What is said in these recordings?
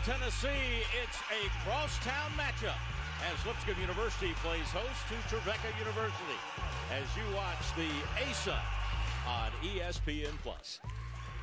Tennessee, it's a crosstown matchup as Lipscomb University plays host to Trevecca University as you watch the ASUN on ESPN+.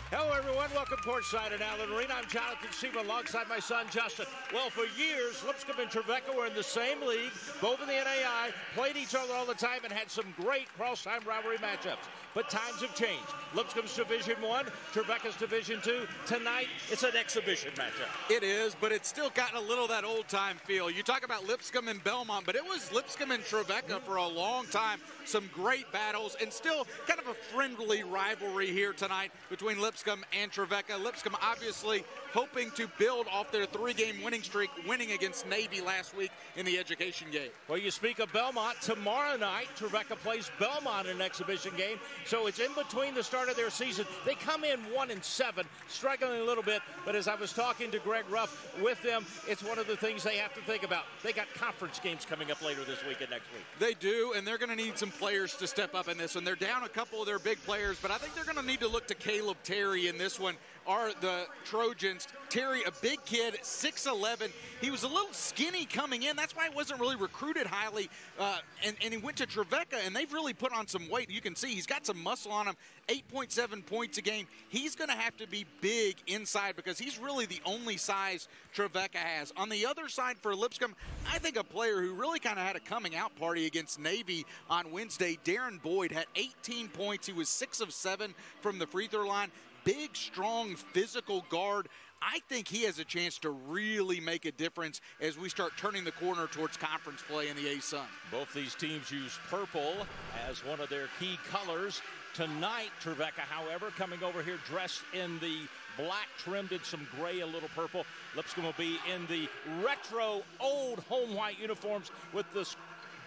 Hello, everyone. Welcome courtside at Allen Arena. I'm Jonathan Seaman alongside my son, Justin. Well, for years, Lipscomb and Trevecca were in the same league, both in the NAI, played each other all the time, and had some great cross-time rivalry matchups. But times have changed. Lipscomb's Division I, Trevecca's Division II. Tonight, it's an exhibition matchup. It is, but it's still gotten a little of that old-time feel. You talk about Lipscomb and Belmont, but it was Lipscomb and Trevecca for a long time. Some great battles, and still kind of a friendly rivalry here tonight between Lipscomb and Trevecca. Lipscomb obviously hoping to build off their three-game winning streak, winning against Navy last week in the education game. Well, you speak of Belmont. Tomorrow night, Trevecca plays Belmont in an exhibition game, so it's in between the start of their season. They come in 1-7, struggling a little bit, but as I was talking to Greg Ruff with them, it's one of the things they have to think about. They got conference games coming up later this week and next week. They do, and they're going to need some players to step up in this one. They're down a couple of their big players, but I think they're going to need to look to Caleb Terry in this one. Are the Trojans. Terry, a big kid, 6'11". He was a little skinny coming in. That's why he wasn't really recruited highly. And he went to Trevecca, and they've really put on some weight. You can see he's got some muscle on him, 8.7 points a game. He's going to have to be big inside because he's really the only size Trevecca has. On the other side for Lipscomb, I think a player who really kind of had a coming-out party against Navy on Wednesday, Darren Boyd, had 18 points. He was 6 of 7 from the free throw line. Big, strong, physical guard. I think he has a chance to really make a difference as we start turning the corner towards conference play in the ASUN. Both these teams use purple as one of their key colors. Tonight, Trevecca, however, coming over here dressed in the black, trimmed in some gray, a little purple. Lipscomb will be in the retro, old home white uniforms with the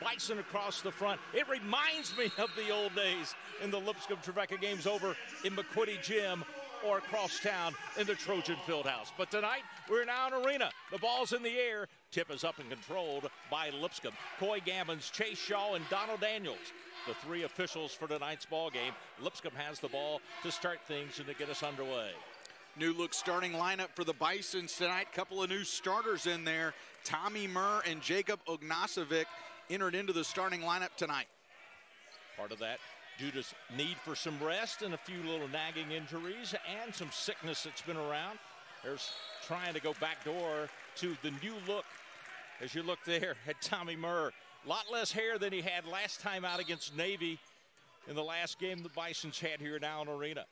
bison across the front. It reminds me of the old days in the Lipscomb-Trevecca games over in McQuitty Gym or across town in the Trojan Fieldhouse. But tonight, we're in Allen Arena. The ball's in the air. Tip is up and controlled by Lipscomb. Coy Gammons, Chase Shaw, and Donald Daniels, the three officials for tonight's ball game. Lipscomb has the ball to start things and to get us underway. New look starting lineup for the Bisons tonight. Couple of new starters in there. Tommy Murr and Jacob Ognasovic entered into the starting lineup tonight. Part of that due to need for some rest and a few little nagging injuries and some sickness that's been around. There's trying to go backdoor to the new look. As you look there at Tommy Murr, a lot less hair than he had last time out against Navy in the last game the Bisons had here in Allen Arena.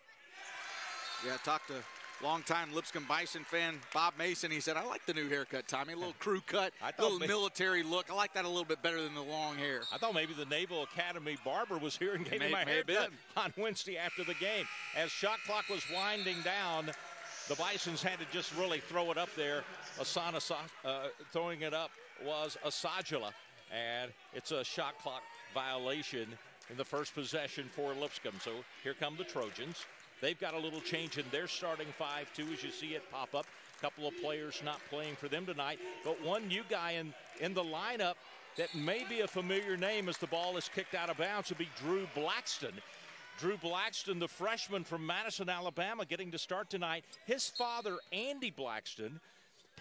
Yeah, talked to longtime Lipscomb Bison fan Bob Mason. He said, I like the new haircut, Tommy. A little crew cut, a little military look. I like that a little bit better than the long hair. I thought maybe the Naval Academy barber was here and gave me my haircut on Wednesday after the game. As shot clock was winding down, the Bisons had to just really throw it up there. Throwing it up was Asajala, and it's a shot clock violation in the first possession for Lipscomb. So here come the Trojans. They've got a little change in their starting five, too, as you see it pop up. A couple of players not playing for them tonight. But one new guy in the lineup that may be a familiar name as the ball is kicked out of bounds would be Drew Blackston. Drew Blackston, the freshman from Madison, Alabama, getting to start tonight. His father, Andy Blackston,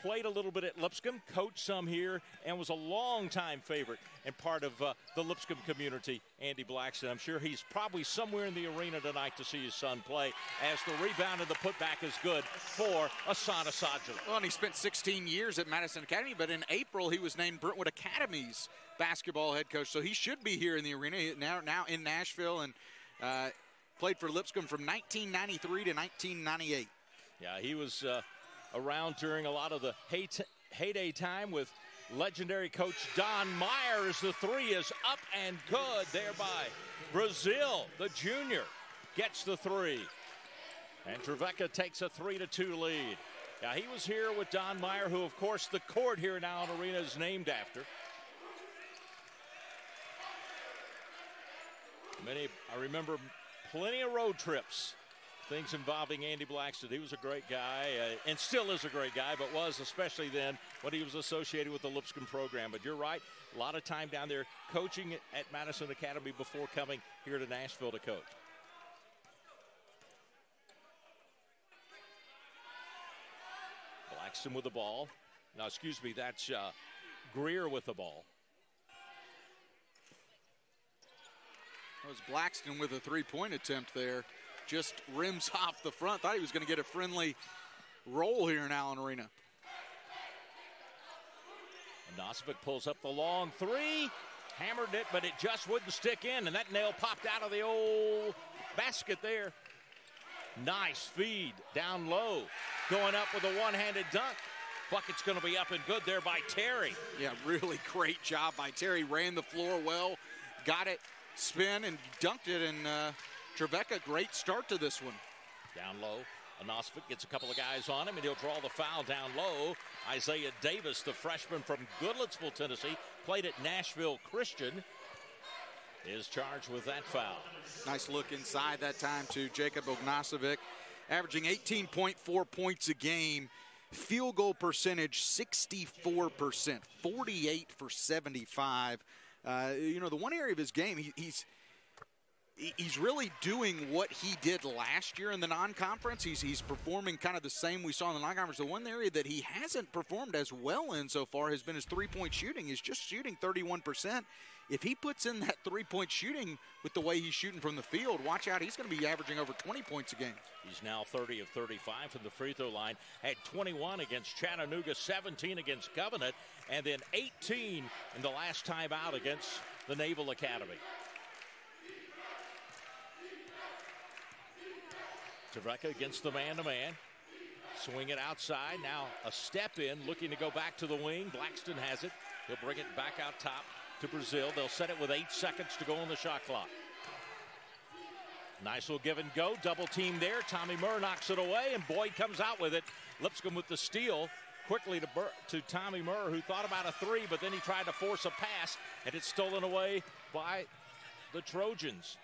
played a little bit at Lipscomb, coached some here, and was a longtime favorite and part of the Lipscomb community, Andy Blackston. I'm sure he's probably somewhere in the arena tonight to see his son play, as the rebound and the putback is good for Asana Sajala. Well, and he spent 16 years at Madison Academy, but in April he was named Brentwood Academy's basketball head coach, so he should be here in the arena now in Nashville, and played for Lipscomb from 1993 to 1998. Yeah, he was around during a lot of the heyday time with legendary coach Don Myers. The three is up and good there by Brazil. The junior gets the three. And Trevecca takes a 3-2 lead. Yeah, he was here with Don Meyer, who, of course, the court here in Allen Arena is named after. I remember plenty of road trips. Things involving Andy Blackston. He was a great guy and still is a great guy, but was especially then when he was associated with the Lipscomb program. But you're right, a lot of time down there coaching at Madison Academy before coming here to Nashville to coach. Blackston with the ball. No, excuse me, that's Greer with the ball. That was Blackston with a three-point attempt there. Just rims off the front. Thought he was going to get a friendly roll here in Allen Arena. Nosvic pulls up the long three. Hammered it, but it just wouldn't stick in, and that nail popped out of the old basket there. Nice feed down low. Going up with a one-handed dunk. Bucket's going to be up and good there by Terry. Yeah, really great job by Terry. Ran the floor well, got it, spin, and dunked it. And Trevecca, great start to this one. Down low, Nosvic gets a couple of guys on him, and he'll draw the foul down low. Isaiah Davis, the freshman from Goodlettsville, Tennessee, played at Nashville Christian, is charged with that foul. Nice look inside that time to Jacob Ognasovic, averaging 18.4 points a game. Field goal percentage 64%, 48 for 75. You know, the one area of his game, he's really doing what he did last year in the non-conference. He's performing kind of the same we saw in the non-conference. The one area that he hasn't performed as well in so far has been his three-point shooting. He's just shooting 31%. If he puts in that three-point shooting with the way he's shooting from the field, watch out, he's going to be averaging over 20 points a game. He's now 30 of 35 from the free throw line. Had 21 against Chattanooga, 17 against Covenant, and then 18 in the last time out against the Naval Academy. Trevecca against the man-to-man. Swing it outside. Now a step in, looking to go back to the wing. Blackston has it. He'll bring it back out top to Brazil. They'll set it with 8 seconds to go on the shot clock. Nice little give and go. Double team there. Tommy Murr knocks it away, and Boyd comes out with it. Lipscomb with the steal. Quickly to Tommy Murr, who thought about a three, but then he tried to force a pass, and it's stolen away by the Trojans.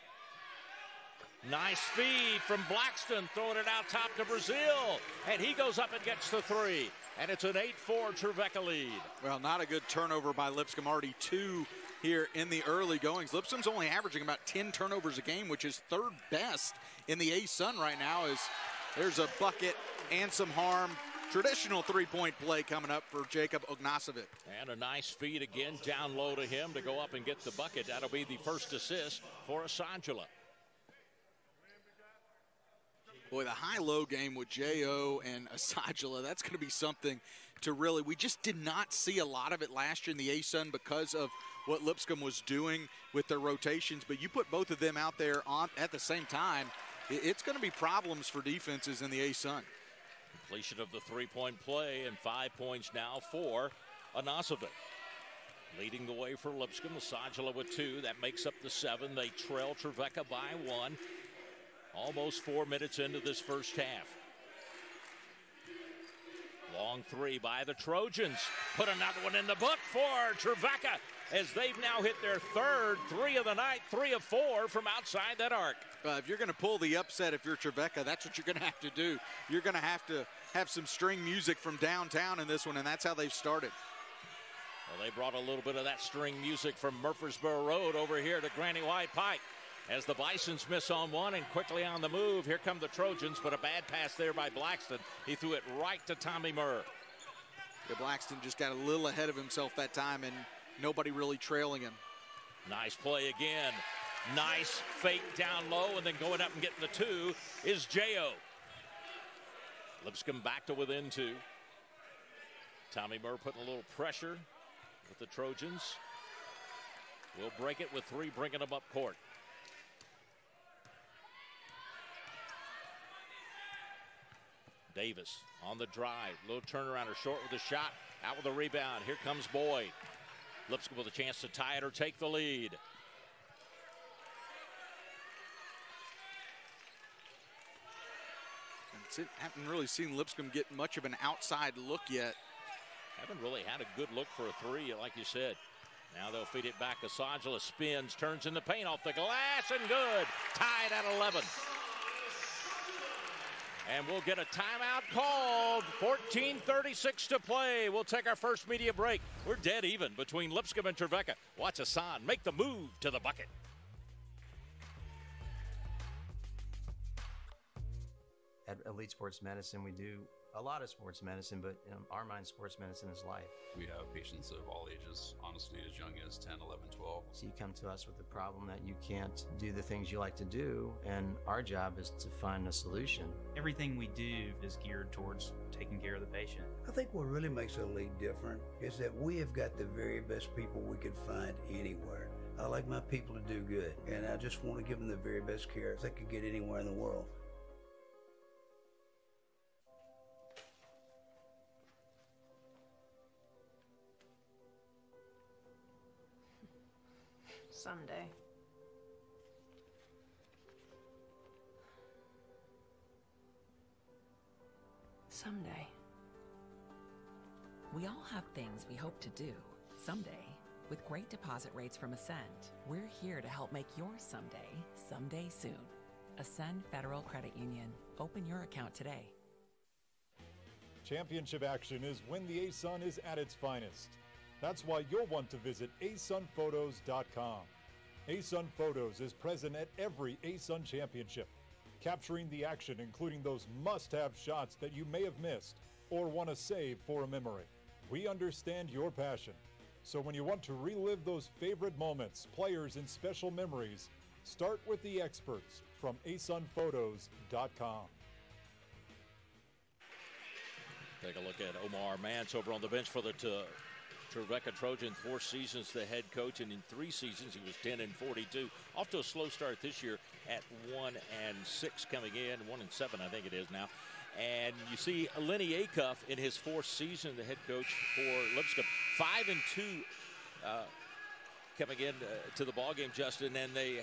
Nice feed from Blackston, throwing it out top to Brazil, and he goes up and gets the three, and it's an 8-4 Trevecca lead. Well, not a good turnover by Lipscomb, already 2 here in the early goings. Lipscomb's only averaging about 10 turnovers a game, which is 3rd best in the A-Sun right now. As there's a bucket and some harm. Traditional three-point play coming up for Jacob Ognasovic. And a nice feed again down low to him to go up and get the bucket. That'll be the first assist for Asangela. Boy, the high-low game with J.O. and Asangela, that's going to be something to really, we just did not see a lot of it last year in the A-Sun because of what Lipscomb was doing with their rotations. But you put both of them out there at the same time, it's going to be problems for defenses in the A-Sun. Completion of the three-point play, and 5 points now for Ognasovic. Leading the way for Lipscomb, Asangela with 2. That makes up the 7. They trail Trevecca by 1. Almost 4 minutes into this first half. Long three by the Trojans. Put another one in the book for Trevecca as they've now hit their 3rd three of the night, 3 of 4 from outside that arc. If you're going to pull the upset, if you're Trevecca, that's what you're going to have to do. You're going to have some string music from downtown in this one, and that's how they've started. Well, they brought a little bit of that string music from Murfreesboro Road over here to Granny White Pike. As the Bisons miss on one and quickly on the move, here come the Trojans, but a bad pass there by Blackston. He threw it right to Tommy Murr. Yeah, Blackston just got a little ahead of himself that time, and nobody really trailing him. Nice play again. Nice fake down low, and then going up and getting the 2 is J.O. Lipscomb back to within 2. Tommy Murr putting a little pressure with the Trojans. Will break it with 3, bringing them up court. Davis on the drive. Little turnaround or short with a shot. Out with a rebound. Here comes Boyd. Lipscomb with a chance to tie it or take the lead. Haven't really seen Lipscomb get much of an outside look yet. Haven't really had a good look for a 3, like you said. Now they'll feed it back. Asangela spins, turns in the paint off the glass, and good. Tied at 11. And we'll get a timeout called. 14:36 to play. We'll take our first media break. We're dead even between Lipscomb and Trevecca. Watch Hassan make the move to the bucket. At Elite Sports Medicine, we do a lot of sports medicine, but in our mind, sports medicine is life. We have patients of all ages, honestly, as young as 10, 11, 12. So you come to us with a problem that you can't do the things you like to do, and our job is to find a solution. Everything we do is geared towards taking care of the patient. I think what really makes our league different is that we have got the very best people we could find anywhere. I like my people to do good, and I just want to give them the very best care they could get anywhere in the world. Someday. Someday. We all have things we hope to do someday. With great deposit rates from Ascend, we're here to help make your someday soon. Ascend Federal Credit Union. Open your account today. Championship action is when the ASUN is at its finest. That's why you'll want to visit asunphotos.com. ASUN Photos is present at every ASUN championship, capturing the action, including those must-have shots that you may have missed or want to save for a memory. We understand your passion, so when you want to relive those favorite moments, players, and special memories, start with the experts from asunphotos.com. Take a look at Omar Mance over on the bench for the Trevecca Trojans. 4 seasons the head coach, and in 3 seasons he was 10-42. Off to a slow start this year at 1-6 coming in, 1-7 I think it is now. And you see Lenny Acuff in his 4th season, the head coach for Lipscomb, 5-2 coming in to the ballgame, Justin, and they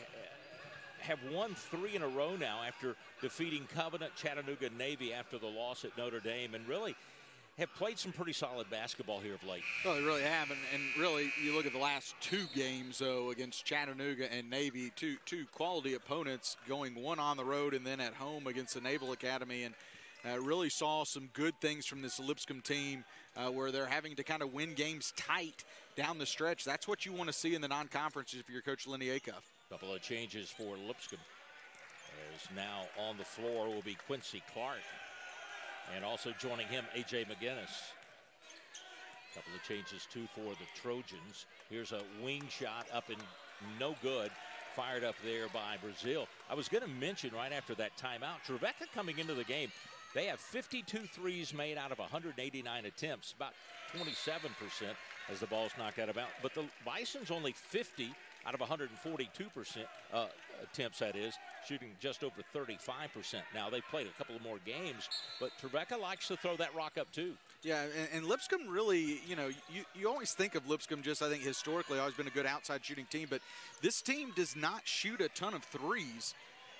have won 3 in a row now after defeating Covenant, Chattanooga, Navy after the loss at Notre Dame, and really have played some pretty solid basketball here of late. Well, they really have, and really, you look at the last 2 games, though, against Chattanooga and Navy, two quality opponents, going one on the road and then at home against the Naval Academy, and really saw some good things from this Lipscomb team where they're having to kind of win games tight down the stretch. That's what you want to see in the non-conference if you're Coach Lenny Acuff. Couple of changes for Lipscomb. As now on the floor will be Quincy Clark. And also joining him, A.J. McGinnis. Couple of changes, too, for the Trojans. Here's a wing shot up and no good. Fired up there by Brazil. I was going to mention right after that timeout, Trevecca coming into the game, they have 52 threes made out of 189 attempts, about 27% as the ball's knocked out of bounds. But the Bison's only 50 out of 142% attempts, that is, shooting just over 35%. Now, they've played a couple of more games, but Trevecca likes to throw that rock up, too. Yeah, and Lipscomb really, you know, you always think of Lipscomb just, I think, historically, always been a good outside shooting team, but this team does not shoot a ton of threes.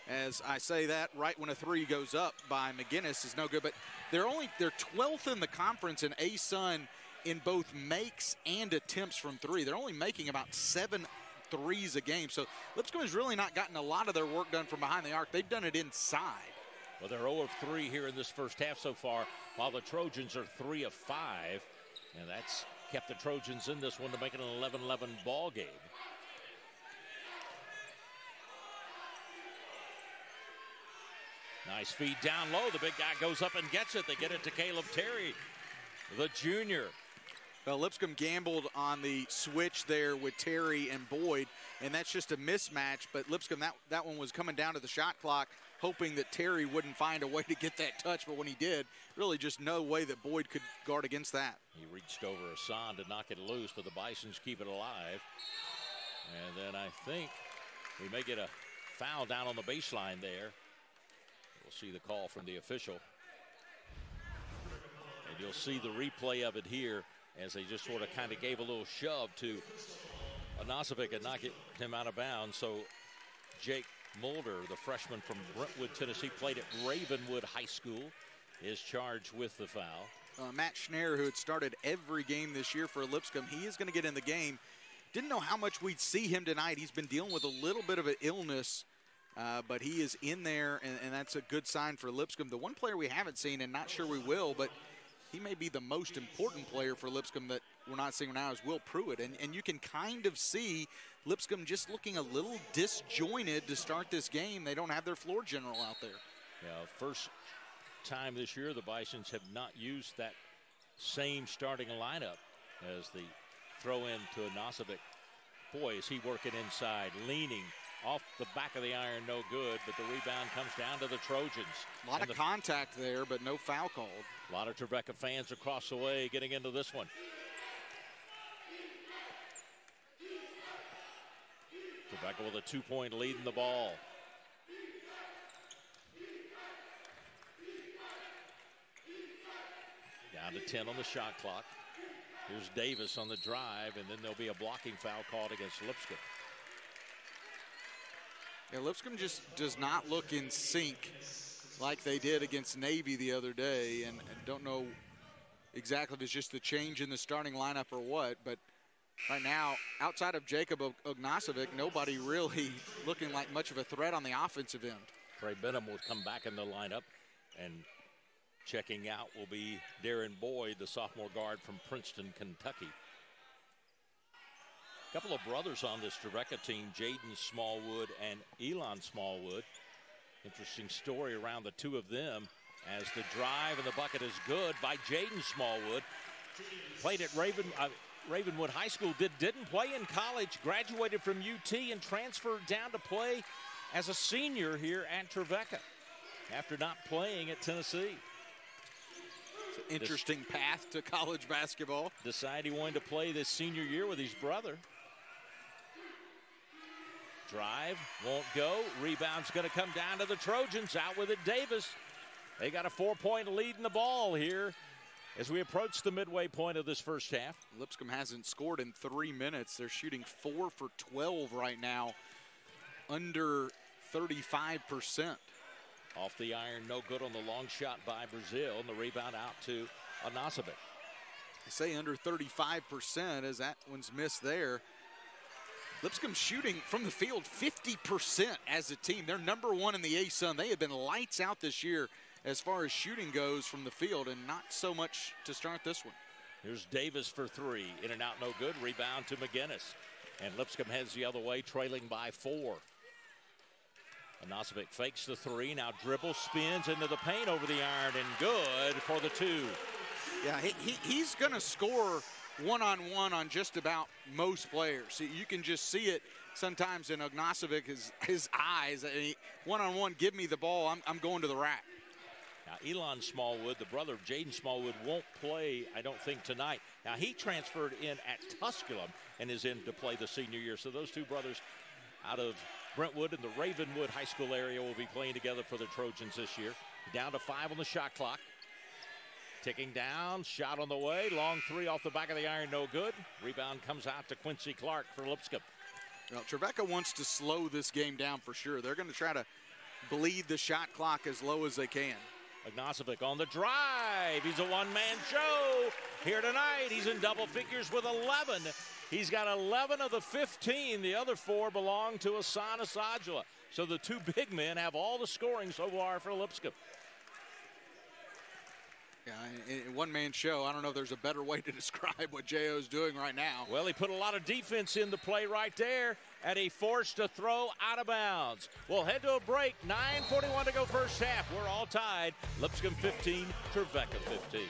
As I say that, right when a 3 goes up by McGinnis is no good, but they're 12th in the conference in ASUN in both makes and attempts from 3. They're only making about 7 threes a game. So Lipscomb has really not gotten a lot of their work done from behind the arc. They've done it inside. Well, they're 0 of 3 here in this first half so far, while the Trojans are 3 of 5. And that's kept the Trojans in this one to make it an 11-11 ball game. Nice feed down low. The big guy goes up and gets it. They get it to Caleb Terry, the junior. Well, Lipscomb gambled on the switch there with Terry and Boyd, and that's just a mismatch. But Lipscomb, that one was coming down to the shot clock, hoping that Terry wouldn't find a way to get that touch. But when he did, really just no way that Boyd could guard against that. He reached over Hassan to knock it loose, but the Bisons keep it alive. And then I think we may get a foul down on the baseline there. We'll see the call from the official. And you'll see the replay of it here as they just sort of kind of gave a little shove to Anasovic and knocked him out of bounds. So Jake Mulder, the freshman from Brentwood, Tennessee, played at Ravenwood High School, is charged with the foul. Matt Schneer, who had started every game this year for Lipscomb, he is going to get in the game. Didn't know how much we'd see him tonight. He's been dealing with a little bit of an illness, but he is in there, and that's a good sign for Lipscomb. The one player we haven't seen, and not sure we will, but he may be the most important player for Lipscomb that we're not seeing now, is Will Pruitt. And you can kind of see Lipscomb just looking a little disjointed to start this game. They don't have their floor general out there. Yeah, first time this year the Bisons have not used that same starting lineup as the throw in to Anasovic. Boy, is he working inside, leaning off the back of the iron, no good, but the rebound comes down to the Trojans. A lot of contact there, but no foul called. A lot of Trevecca fans across the way getting into this one. Trevecca with a 2-point lead in the ball. Down to 10 on the shot clock. Here's Davis on the drive, and then there'll be a blocking foul called against Lipscomb. Yeah, Lipscomb just does not look in sync like they did against Navy the other day, and don't know exactly if it's just the change in the starting lineup or what, but right now, outside of Jacob Ognasovic, nobody really looking like much of a threat on the offensive end. Trey Benham will come back in the lineup, and checking out will be Darren Boyd, the sophomore guard from Princeton, Kentucky. A couple of brothers on this Trevecca team, Jaden Smallwood and Elon Smallwood. Interesting story around the two of them as the drive and the bucket is good by Jaden Smallwood. Played at Ravenwood High School, didn't play in college, graduated from UT and transferred down to play as a senior here at Trevecca after not playing at Tennessee. It's an interesting path to college basketball. Decided he wanted to play this senior year with his brother. Drive, won't go. Rebound's going to come down to the Trojans. Out with it, Davis. They got a 4-point lead in the ball here as we approach the midway point of this first half. Lipscomb hasn't scored in 3 minutes. They're shooting 4 for 12 right now, under 35%. Off the iron, no good on the long shot by Brazil, and the rebound out to Anasovic. I say under 35% as that one's missed there. Lipscomb shooting from the field 50% as a team. They're #1 in the ASUN. They have been lights out this year as far as shooting goes from the field, and not so much to start this one. Here's Davis for 3. In and out, no good. Rebound to McGinnis. And Lipscomb heads the other way, trailing by 4. Anasovic fakes the 3, now dribbles, spins into the paint over the iron, and good for the 2. Yeah, he's going to score one-on-one on just about most players. You can just see it sometimes in Ognasovic, his eyes. One-on-one, give me the ball, I'm going to the rack. Now, Elon Smallwood, the brother of Jaden Smallwood, won't play, I don't think, tonight. Now, he transferred in at Tusculum and is in to play the senior year. So those two brothers out of Brentwood and the Ravenwood High School area will be playing together for the Trojans this year. Down to 5 on the shot clock. Ticking down, shot on the way. Long 3 off the back of the iron, no good. Rebound comes out to Quincy Clark for Lipscomb. Well, Trevecca wants to slow this game down for sure. They're going to try to bleed the shot clock as low as they can. Ognasovic on the drive. He's a one-man show here tonight. He's in double figures with 11. He's got 11 of the 15. The other 4 belong to Asana Sajula. So the 2 big men have all the scoring so far for Lipscomb. Yeah, in one-man show, I don't know if there's a better way to describe what J.O.'s doing right now. Well, he put a lot of defense into play right there, and he forced a throw out of bounds. We'll head to a break. 9:41 to go first half. We're all tied. Lipscomb 15, Trevecca 15.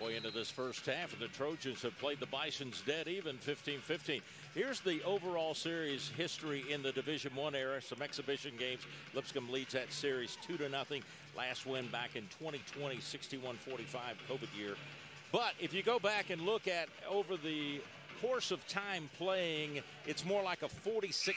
halfway into this first half, and the Trojans have played the Bisons dead even, 15-15. Here's the overall series history in the Division I era. Some exhibition games. Lipscomb leads that series 2-0. Last win back in 2020, 61-45 COVID year. But if you go back and look at over the course of time playing, it's more like a 46-16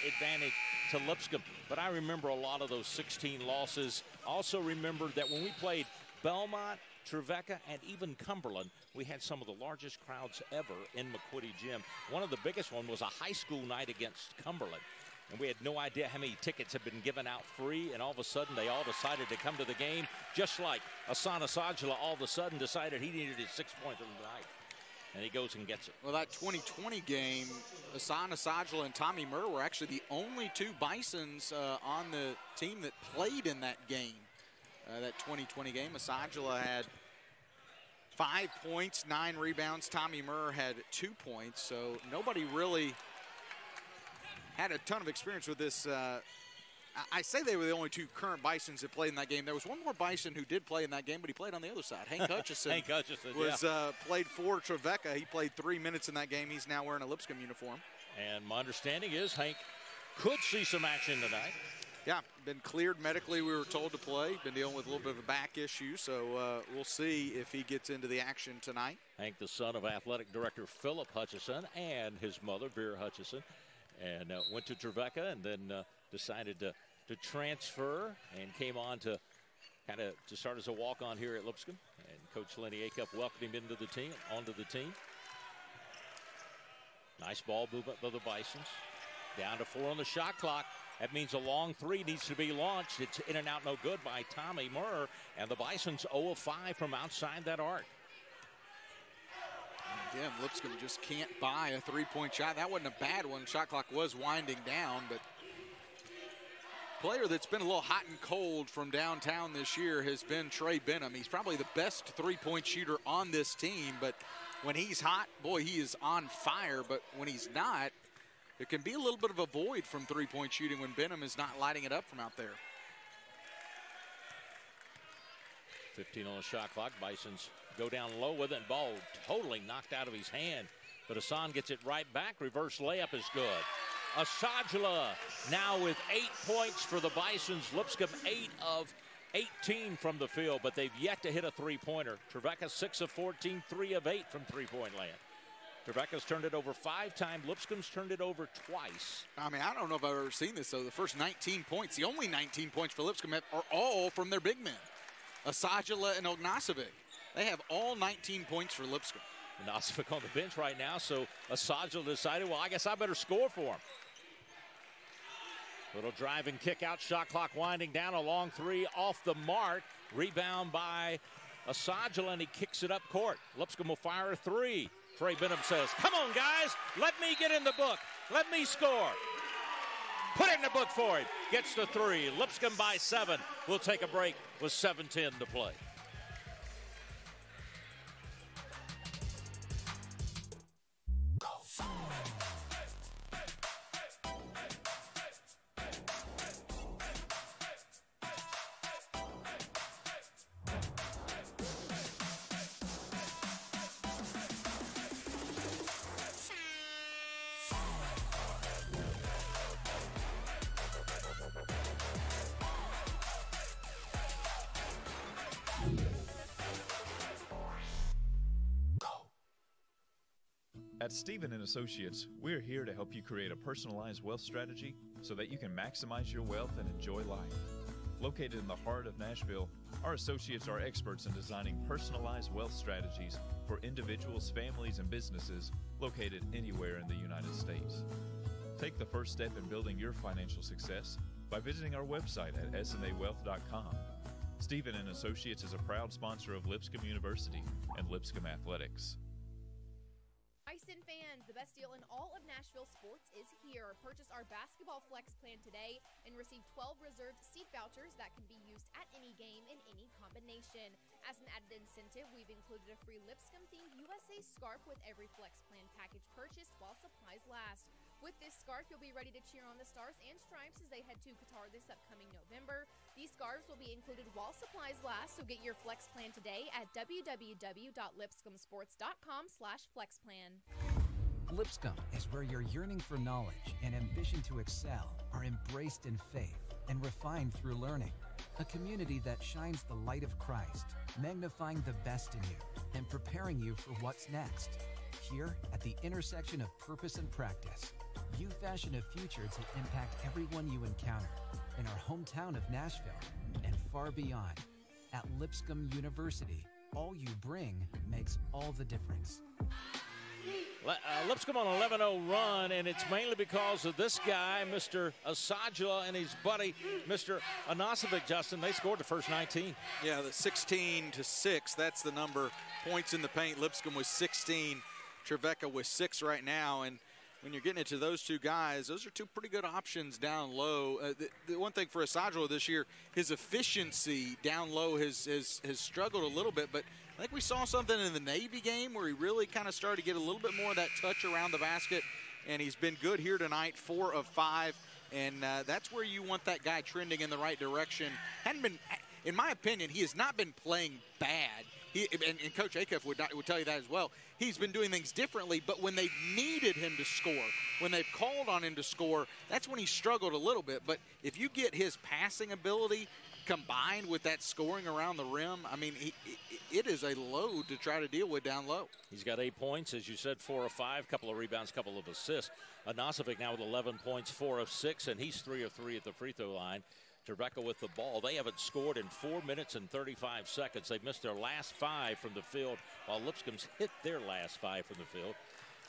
advantage to Lipscomb. But I remember a lot of those 16 losses. Also remember that when we played Belmont, Trevecca, and even Cumberland, we had some of the largest crowds ever in McQuitty Gym. One of the biggest one was a high school night against Cumberland. And we had no idea how many tickets had been given out free, and all of a sudden they all decided to come to the game, just like Asana Sajala all of a sudden decided he needed his 6 points of the night. And he goes and gets it. Well, that 2020 game, Asana Sajala and Tommy Murr were actually the only two Bisons on the team that played in that game. That 2020 game, Sajala had 5 points, 9 rebounds. Tommy Murr had 2 points, so nobody really had a ton of experience with this. I say they were the only two current Bisons that played in that game. There was one more Bison who did play in that game, but he played on the other side. Hank Hutchison, Hank Hutchison was played for Trevecca. He played 3 minutes in that game. He's now wearing a Lipscomb uniform. And my understanding is Hank could see some action tonight. Yeah, been cleared medically, we were told, to play. Been dealing with a little bit of a back issue, so we'll see if he gets into the action tonight. Hank, the son of athletic director Philip Hutchison and his mother, Vera Hutchison, and went to Trevecca and then decided to transfer and came on to start as a walk-on here at Lipscomb. And Coach Lenny Acuff welcomed him into the team, onto the team. Nice ball movement by the Bisons. Down to 4 on the shot clock. That means a long three needs to be launched. It's in and out, no good by Tommy Murr. And the Bisons 0 of 5 from outside that arc. Again, Lipscomb just can't buy a three-point shot. That wasn't a bad one. Shot clock was winding down, but player that's been a little hot and cold from downtown this year has been Trey Benham. He's probably the best three-point shooter on this team, but when he's hot, boy, he is on fire. But when he's not, it can be a little bit of a void from three-point shooting when Benham is not lighting it up from out there. 15 on the shot clock. Bisons go down low with it, and ball totally knocked out of his hand. But Hassan gets it right back. Reverse layup is good. Sajala now with 8 points for the Bisons. Lipscomb 8 of 18 from the field, but they've yet to hit a three-pointer. Trevecca 6 of 14, 3 of 8 from three-point land. Trevecca's turned it over 5 times. Lipscomb's turned it over twice. I mean, I don't know if I've ever seen this, though. The first 19 points, the only 19 points for Lipscomb are all from their big men, Sajala and Ognasovic. They have all 19 points for Lipscomb. Ognasovic on the bench right now, so Sajala decided, well, I guess I better score for him. Little drive and kick out, shot clock winding down, a long three off the mark. Rebound by Sajala, and he kicks it up court. Lipscomb will fire a three. Trey Benham says, come on, guys, let me get in the book. Let me score. Put it in the book for him. Gets the three. Lipscomb by 7. We'll take a break with 7:10 to play. At Stephen & Associates, we're here to help you create a personalized wealth strategy so that you can maximize your wealth and enjoy life. Located in the heart of Nashville, our associates are experts in designing personalized wealth strategies for individuals, families, and businesses located anywhere in the United States. Take the first step in building your financial success by visiting our website at snawealth.com. Stephen & Associates is a proud sponsor of Lipscomb University and Lipscomb Athletics. Bison fans, the best deal in all of Nashville sports is here. Purchase our basketball flex plan today and receive 12 reserved seat vouchers that can be used at any game in any combination. As an added incentive, we've included a free Lipscomb-themed USA scarf with every flex plan package purchased while supplies last. With this scarf, Park, you'll be ready to cheer on the Stars and Stripes as they head to Qatar this upcoming November. These scarves will be included while supplies last, so get your flex plan today at www.lipscombsports.com/flexplan. Lipscomb is where your yearning for knowledge and ambition to excel are embraced in faith and refined through learning. A community that shines the light of Christ, magnifying the best in you and preparing you for what's next. Here at the intersection of purpose and practice, you fashion a future to impact everyone you encounter in our hometown of Nashville and far beyond. At Lipscomb University, all you bring makes all the difference. Lipscomb on an 11-0 run, and it's mainly because of this guy, Mr. Asajla, and his buddy, Mr. Anasovic. Justin, they scored the first 19. Yeah, the 16-6, that's the number. Points in the paint. Lipscomb was 16. Trevecca was 6 right now, and when you're getting into those two guys, those are two pretty good options down low. The one thing for Asajla this year, his efficiency down low has struggled a little bit, but I think we saw something in the Navy game where he really kind of started to get a little bit more of that touch around the basket, and he's been good here tonight, 4 of 5, and that's where you want that guy trending in the right direction. Hadn't been, in my opinion, he has not been playing bad. And Coach Acuff would tell you that as well. He's been doing things differently, but when they needed him to score, when they've called on him to score, that's when he struggled a little bit. But if you get his passing ability combined with that scoring around the rim, I mean, it is a load to try to deal with down low. He's got 8 points, as you said, 4 of 5, couple of rebounds, couple of assists. Anasovic now with 11 points, 4 of 6, and he's 3 of 3 at the free throw line. Trevecca with the ball. They haven't scored in 4 minutes and 35 seconds. They've missed their last 5 from the field, while Lipscomb's hit their last 5 from the field.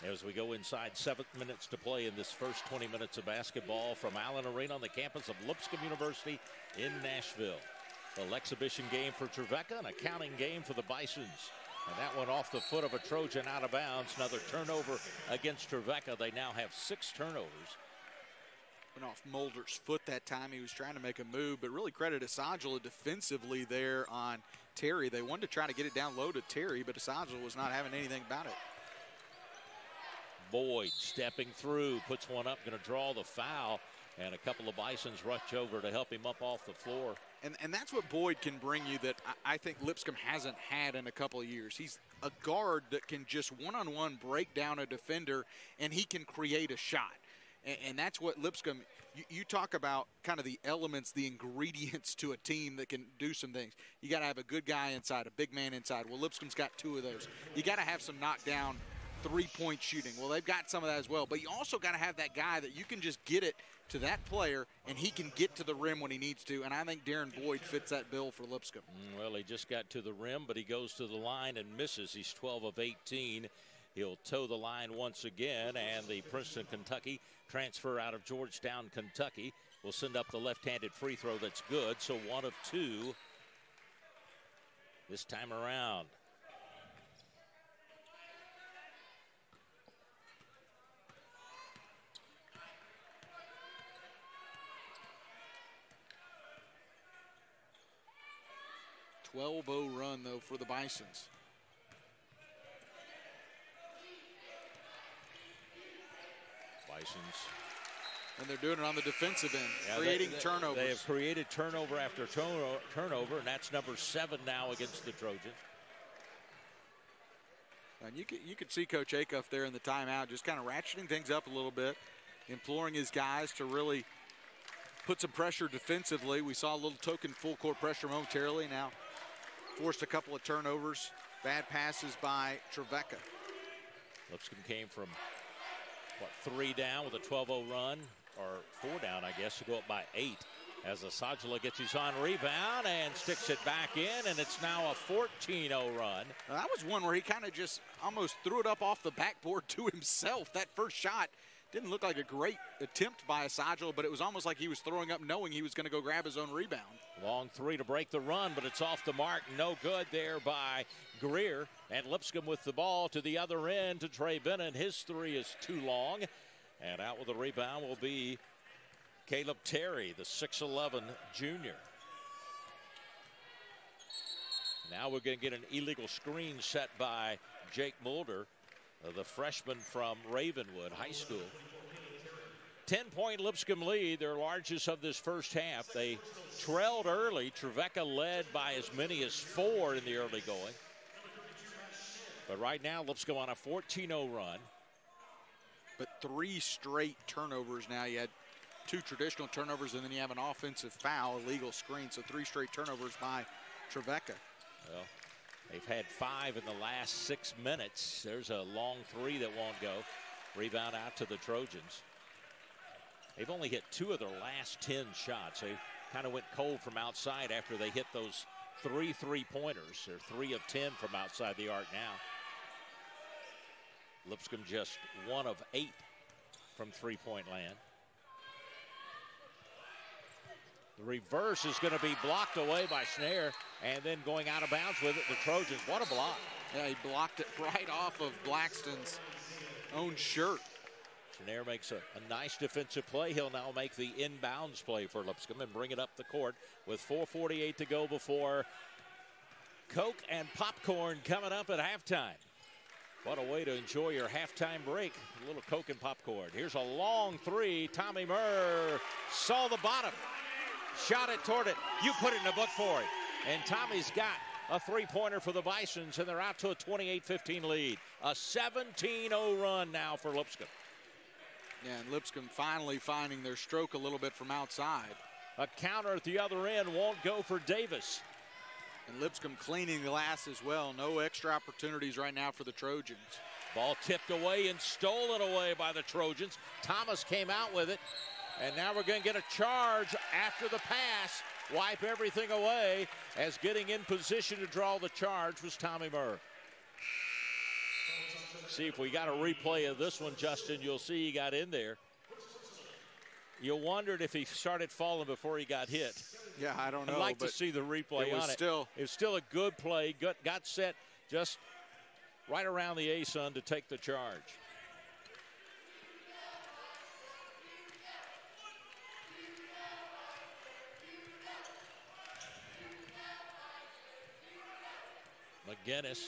As we go inside 7 minutes to play in this first 20 minutes of basketball from Allen Arena on the campus of Lipscomb University in Nashville. A little exhibition game for Trevecca and a counting game for the Bisons. And that went off the foot of a Trojan out of bounds. Another turnover against Trevecca. They now have 6 turnovers. Went off Mulder's foot that time. He was trying to make a move, but really credit Asajla defensively there on Terry. They wanted to try to get it down low to Terry, but Asajla was not having anything about it. Boyd stepping through, puts one up, going to draw the foul, and a couple of Bisons rush over to help him up off the floor. And that's what Boyd can bring you that I think Lipscomb hasn't had in a couple of years. He's a guard that can just one-on-one break down a defender, and he can create a shot. And that's what Lipscomb, you talk about kind of the elements, the ingredients to a team that can do some things. You got to have a good guy inside, a big man inside. Well, Lipscomb's got 2 of those. You got to have some knockdown three-point shooting. Well, they've got some of that as well. But you also got to have that guy that you can just get it to that player, and he can get to the rim when he needs to. And I think Darren Boyd fits that bill for Lipscomb. Well, he just got to the rim, but he goes to the line and misses. He's 12 of 18. He'll toe the line once again, and the Princeton, Kentucky transfer out of Georgetown, Kentucky will send up the left-handed free throw that's good. So 1 of 2 this time around. $12-0 run, though, for the Bisons. Bisons. And they're doing it on the defensive end, creating turnovers. They have created turnover after turnover, and that's number 7 now against the Trojans. And you could see Coach Acuff there in the timeout just kind of ratcheting things up a little bit, imploring his guys to really put some pressure defensively. We saw a little token full court pressure momentarily. Now forced a couple of turnovers. Bad passes by Trevecca. Lipscomb came from, 3 down with a 12-0 run, or 4 down, I guess, to go up by 8. As Asajla gets his on rebound and sticks it back in, and it's now a 14-0 run. Now, that was one where he kind of just almost threw it up off the backboard to himself. That first shot didn't look like a great attempt by Asajla, but it was almost like he was throwing up knowing he was going to go grab his own rebound. Long 3 to break the run, but it's off the mark. No good there by Greer. And Lipscomb with the ball to the other end to Trey Bennett. His 3 is too long. And out with the rebound will be Caleb Terry, the 6'11 junior. Now we're going to get an illegal screen set by Jake Mulder, the freshman from Ravenwood High School. 10-point Lipscomb lead, their largest of this first half. They trailed early. Trevecca led by as many as 4 in the early going. But right now, Lipscomb on a 14-0 run. But 3 straight turnovers now. You had 2 traditional turnovers, and then you have an offensive foul, illegal screen. So 3 straight turnovers by Trevecca. Well, they've had 5 in the last 6 minutes. There's a long 3 that won't go. Rebound out to the Trojans. They've only hit 2 of their last 10 shots. They kind of went cold from outside after they hit those 3 3-pointers. They're 3 of 10 from outside the arc now. Lipscomb just 1 of 8 from 3-point land. The reverse is going to be blocked away by Schneier, and then going out of bounds with it, the Trojans. What a block. Yeah, he blocked it right off of Blackston's own shirt. Schneier makes a nice defensive play. He'll now make the inbounds play for Lipscomb and bring it up the court with 4:48 to go before Coke and popcorn coming up at halftime. What a way to enjoy your halftime break. A little Coke and popcorn. Here's a long 3. Tommy Murr saw the bottom. Shot it toward it. You put it in the book for him. And Tommy's got a 3-pointer for the Bisons, and they're out to a 28-15 lead. A 17-0 run now for Lipscomb. Yeah, and Lipscomb finally finding their stroke a little bit from outside. A counter at the other end won't go for Davis. And Lipscomb cleaning the glass as well. No extra opportunities right now for the Trojans. Ball tipped away and stolen away by the Trojans. Thomas came out with it. And now we're going to get a charge after the pass. Wipe everything away, as getting in position to draw the charge was Tommy Murr. See if we got a replay of this one, Justin. You'll see he got in there. You wondered if he started falling before he got hit. Yeah, I don't know. I'd like to see the replay on it. It was still a good play. Got set just right around the ASUN to take the charge. McGinnis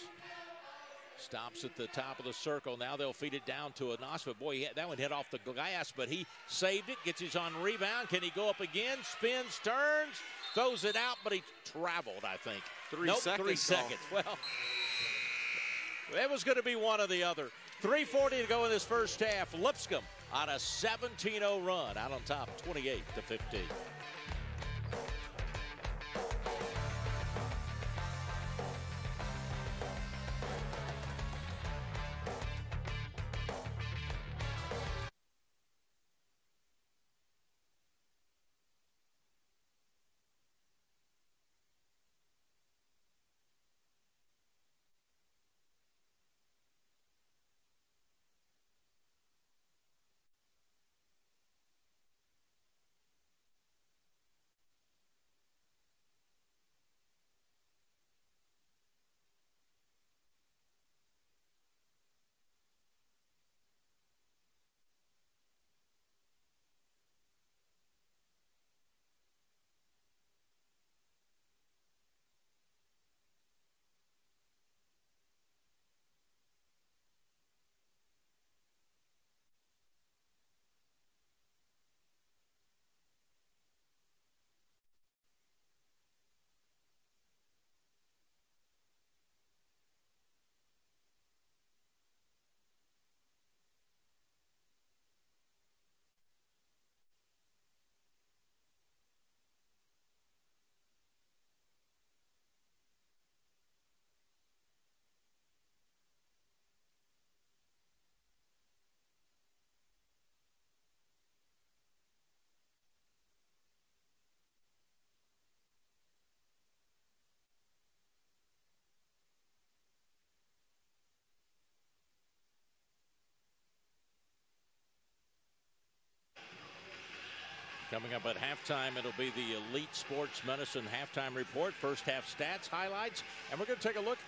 stops at the top of the circle. Now they'll feed it down to Anas. But boy, that one hit off the glass, but he saved it, gets his on rebound. Can he go up again? Spins, turns, throws it out, but he traveled, I think. 3 seconds. 3 seconds. Well, that was going to be one or the other. 3:40 to go in this first half. Lipscomb on a 17-0 run, out on top, 28-15. Coming up at halftime, it'll be the Elite Sports Medicine halftime report, first half stats, highlights, and we're going to take a look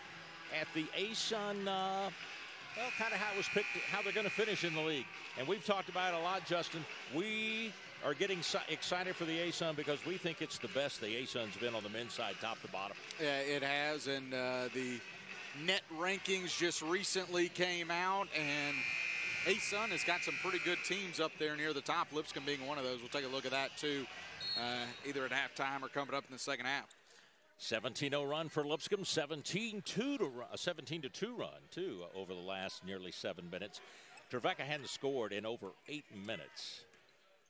at the ASUN, kind of how it was picked, how they're going to finish in the league. And we've talked about it a lot, Justin. We are getting excited for the ASUN because we think it's the best the ASUN's been on the men's side, top to bottom. Yeah, it has, and the net rankings just recently came out, and A-Sun has got some pretty good teams up there near the top, Lipscomb being one of those. We'll take a look at that, too, either at halftime or coming up in the second half. 17-0 run for Lipscomb, 17-2 run, too, over the last nearly 7 minutes. Trevecca hadn't scored in over 8 minutes.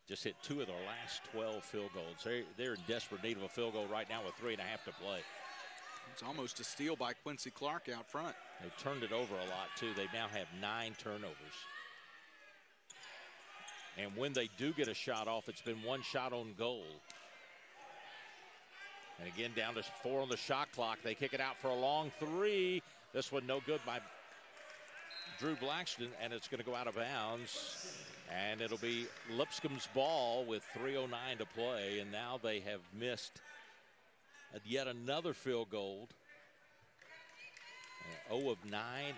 Just hit 2 of their last 12 field goals. They're in desperate need of a field goal right now with 3.5 to play. It's almost a steal by Quincy Clark out front. They've turned it over a lot, too. They now have 9 turnovers. And when they do get a shot off, it's been 1 shot on goal. And again, down to 4 on the shot clock. They kick it out for a long 3. This one no good by Drew Blackston, and it's going to go out of bounds. And it'll be Lipscomb's ball with 3:09 to play. And now they have missed yet another field goal. 0 of 9 and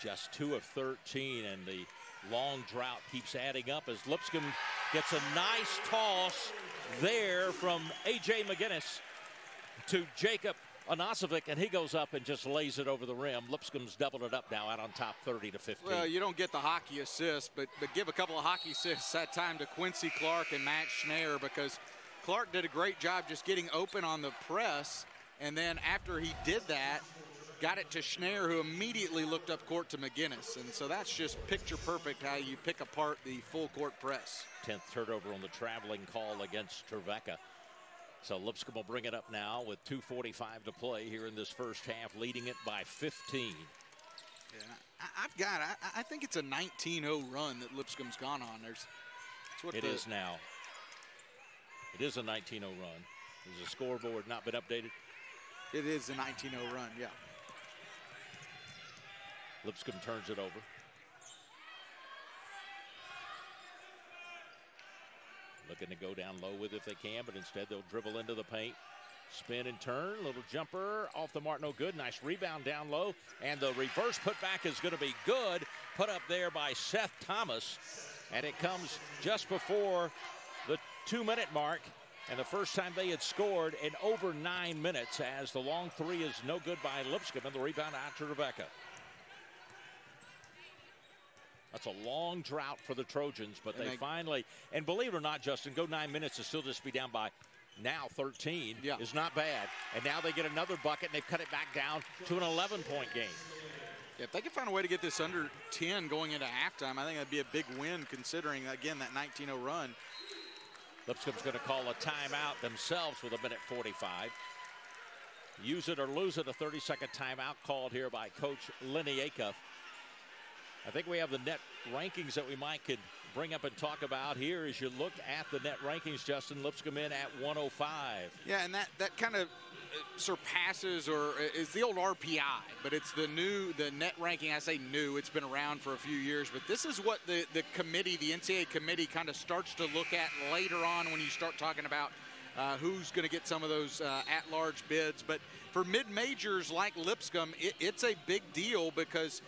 just 2 of 13. And the long drought keeps adding up as Lipscomb gets a nice toss there from A.J. McGinnis to Jacob Anasovic, and he goes up and just lays it over the rim. Lipscomb's doubled it up now, out on top 30-15. Well, you don't get the hockey assist, but give a couple of hockey assists that time to Quincy Clark and Matt Schneier, because Clark did a great job just getting open on the press, and then after he did that, got it to Schneier, who immediately looked up court to McGinnis. And so that's just picture perfect how you pick apart the full court press. 10th turnover on the traveling call against Trevecca. So Lipscomb will bring it up now with 2:45 to play here in this first half, leading it by 15. Yeah, I think it's a 19-0 run that Lipscomb's gone on. It is now. It is a 19-0 run. Has the scoreboard not been updated? It is a 19-0 run, yeah. Lipscomb turns it over. Looking to go down low with it if they can, but instead they'll dribble into the paint. Spin and turn, little jumper off the mark, no good. Nice rebound down low, and the reverse putback is going to be good. Put up there by Seth Thomas, and it comes just before the 2-minute mark, and the first time they had scored in over 9 minutes, as the long 3 is no good by Lipscomb, and the rebound out to Trevecca. That's a long drought for the Trojans, but they finally, and believe it or not, Justin, go 9 minutes and still just be down by now 13 is not bad. And now they get another bucket, and they've cut it back down to an 11-point game. Yeah, if they can find a way to get this under 10 going into halftime, I think that'd be a big win considering, again, that 19-0 run. Lipscomb's going to call a timeout themselves with 1:45. Use it or lose it, a 30-second timeout called here by Coach Lenny Acuff. I think we have the net rankings that we could bring up and talk about here as you look at the net rankings. Justin, Lipscomb in at 105. Yeah, and that kind of surpasses, or is the old RPI, but it's the net ranking. I say new, it's been around for a few years, but this is what the committee, the NCAA committee, kind of starts to look at later on when you start talking about who's going to get some of those at-large bids. But for mid-majors like Lipscomb, it's a big deal because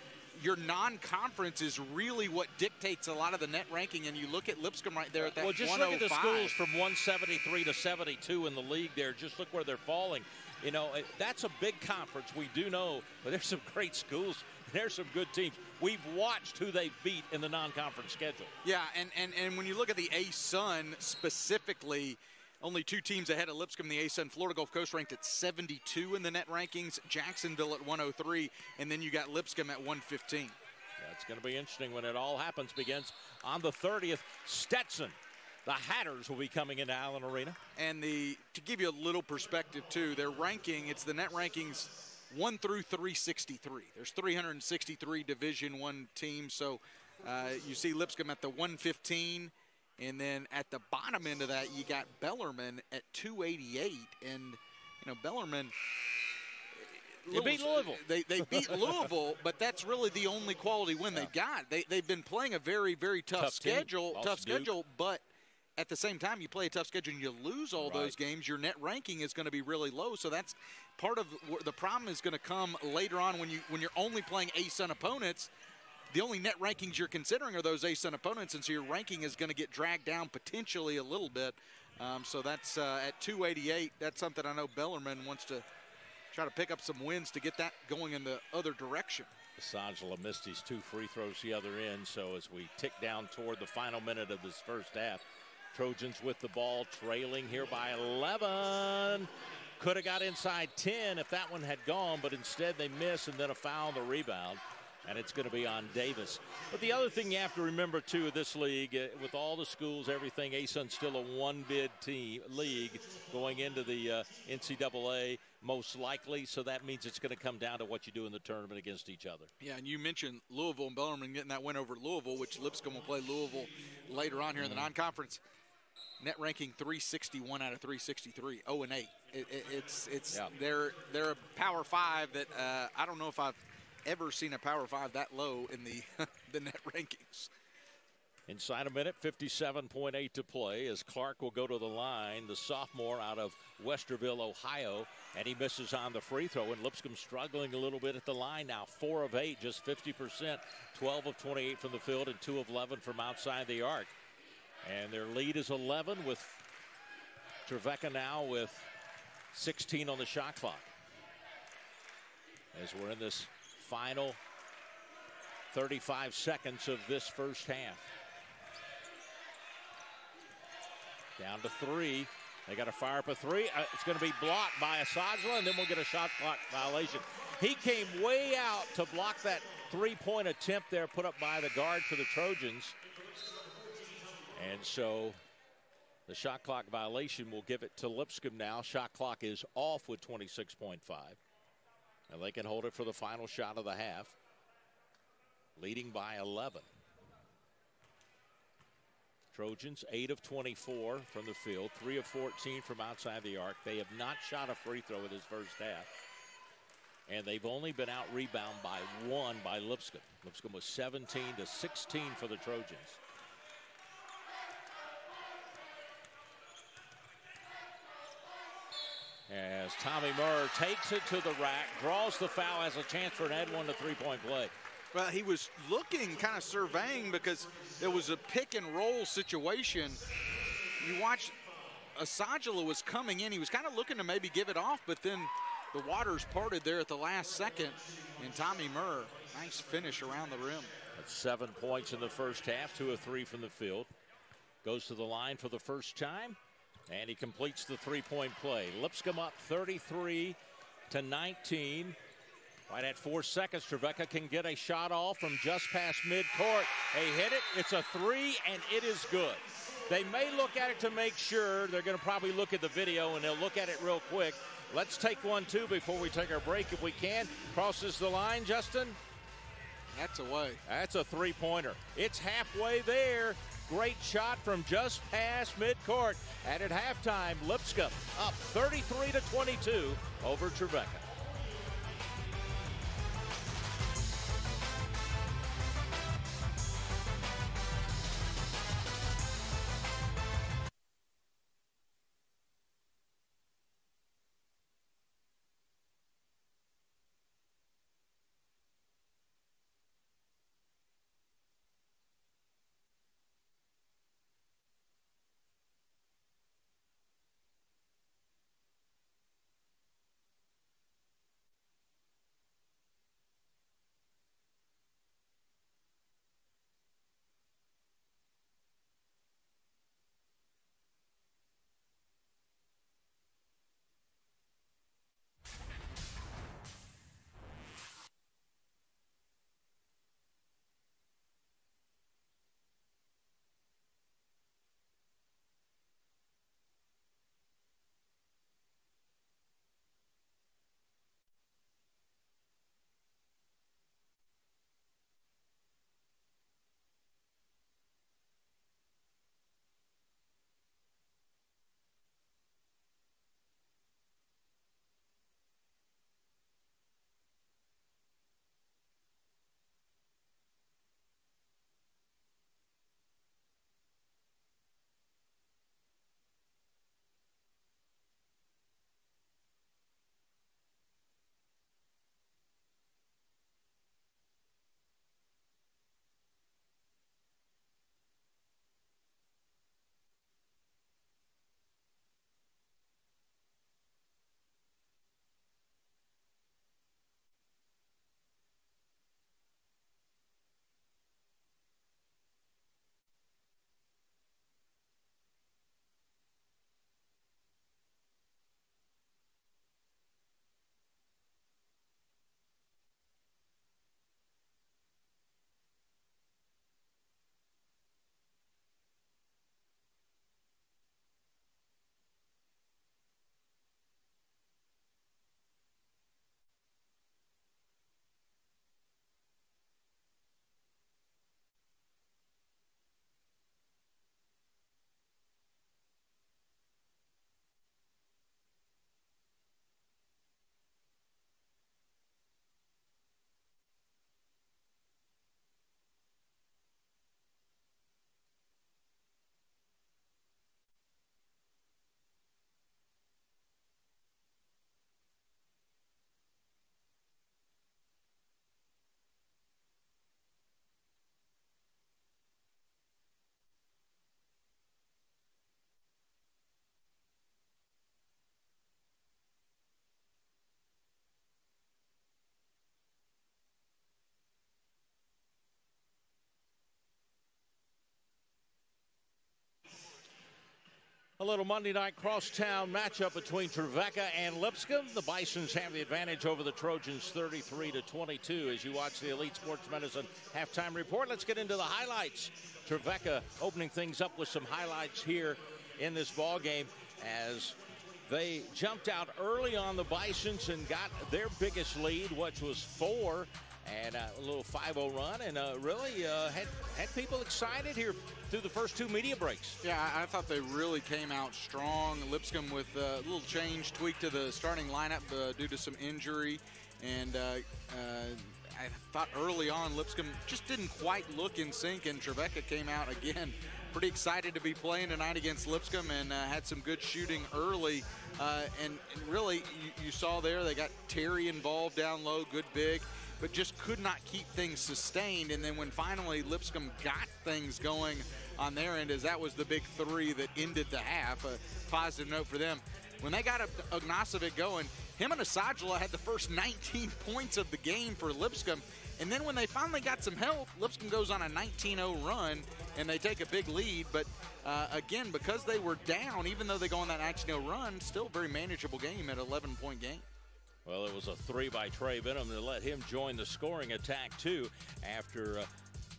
your non-conference is really what dictates a lot of the net ranking, and you look at Lipscomb right there at that 105. Well, just look at the schools from 173 to 72 in the league there. Just look where they're falling. You know, that's a big conference. We do know, but there's some great schools. There's some good teams. We've watched who they beat in the non-conference schedule. Yeah, and when you look at the A-Sun specifically, only 2 teams ahead of Lipscomb, the A-Sun. Florida Gulf Coast ranked at 72 in the net rankings, Jacksonville at 103, and then you got Lipscomb at 115. Yeah, it's going to be interesting when it all happens. Begins on the 30th. Stetson, the Hatters, will be coming into Allen Arena. And to give you a little perspective, too, their ranking, it's the net rankings 1 through 363. There's 363 Division I teams, so you see Lipscomb at the 115. And then at the bottom end of that, you got Bellarmine at 288. And, you know, Bellarmine, they beat Louisville. They beat Louisville, but that's really the only quality win they've got. They've been playing a very, very tough schedule, but at the same time, you play a tough schedule and you lose all those games, your net ranking is going to be really low. So that's part of the problem is going to come later on when you're only playing A-Sun opponents. The only net rankings you're considering are those A-Sun opponents, and so your ranking is going to get dragged down potentially a little bit. So that's at 288. That's something I know Bellarmine wants to try to pick up some wins to get that going in the other direction. Sajala missed his 2 free throws the other end, so as we tick down toward the final minute of this first half, Trojans with the ball, trailing here by 11. Could have got inside 10 if that one had gone, but instead they miss, and then a foul on the rebound, and it's going to be on Davis. But the other thing you have to remember, too, this league, with all the schools, everything, ASUN's still a one-bid league going into the NCAA, most likely, so that means it's going to come down to what you do in the tournament against each other. Yeah, and you mentioned Louisville and Bellarmine getting that win over Louisville, which Lipscomb will play Louisville later on here in the non-conference. Net ranking 361 out of 363, 0-8. They're a Power 5 that I don't know if I've ever seen a Power 5 that low in the the net rankings. Inside a minute, 57.8 to play as Clark will go to the line, the sophomore out of Westerville, Ohio, and he misses on the free throw, and Lipscomb struggling a little bit at the line now. 4 of 8, just 50%, 12 of 28 from the field and 2 of 11 from outside the arc. And their lead is 11 with Trevecca now with 16 on the shot clock. As we're in this final 35 seconds of this first half. Down to 3. They got to fire up a 3. It's going to be blocked by Sajala, and then we'll get a shot clock violation. He came way out to block that three-point attempt there put up by the guard for the Trojans. And so the shot clock violation will give it to Lipscomb now. Shot clock is off with 26.5. And they can hold it for the final shot of the half. Leading by 11. Trojans 8 of 24 from the field, 3 of 14 from outside the arc. They have not shot a free throw in this first half. And they've only been out rebounded by 1 by Lipscomb. Lipscomb was 17 to 16 for the Trojans. As Tommy Murr takes it to the rack, draws the foul, has a chance for an Ed 1 to 3-point play. Well, he was looking, kind of surveying, because there was a pick and roll situation. You watch Sajala was coming in. He was kind of looking to maybe give it off, but then the waters parted there at the last second. And Tommy Murr, nice finish around the rim. That's 7 points in the first half, 2 of 3 from the field. Goes to the line for the first time, and he completes the 3-point play. Lipscomb up 33 to 19. Right at 4 seconds, Trevecca can get a shot off from just past midcourt. They hit it. It's a 3, and it is good. They may look at it to make sure. They're going to probably look at the video, and they'll look at it real quick. Let's take one, too, before we take our break if we can. Crosses the line, Justin. That's away. That's a 3-pointer. It's halfway there. Great shot from just past midcourt. And at halftime, Lipscomb up 33 to 22 over Trevecca. A little Monday night crosstown matchup between Trevecca and Lipscomb. The Bisons have the advantage over the Trojans 33-22 as you watch the Elite Sports Medicine halftime report. Let's get into the highlights. Trevecca opening things up with some highlights here in this ball game as they jumped out early on the Bisons and got their biggest lead, which was 4, and a little 5-0 run, and really had people excited here through the first 2 media breaks. Yeah, I thought they really came out strong. Lipscomb with a little change, tweak to the starting lineup due to some injury, and I thought early on Lipscomb just didn't quite look in sync, and Trevecca came out again pretty excited to be playing tonight against Lipscomb and had some good shooting early. And really, you saw there, they got Terry involved down low, good big, but just could not keep things sustained. And then when finally Lipscomb got things going on their end, as that was the big 3 that ended the half, a positive note for them. When they got Ognasovic going, him and Asajala had the first 19 points of the game for Lipscomb. And then when they finally got some help, Lipscomb goes on a 19-0 run, and they take a big lead. But, again, because they were down, even though they go on that 19-0 run, still a very manageable game at an 11-point game. Well, it was a 3 by Trey Benham to let him join the scoring attack, too, after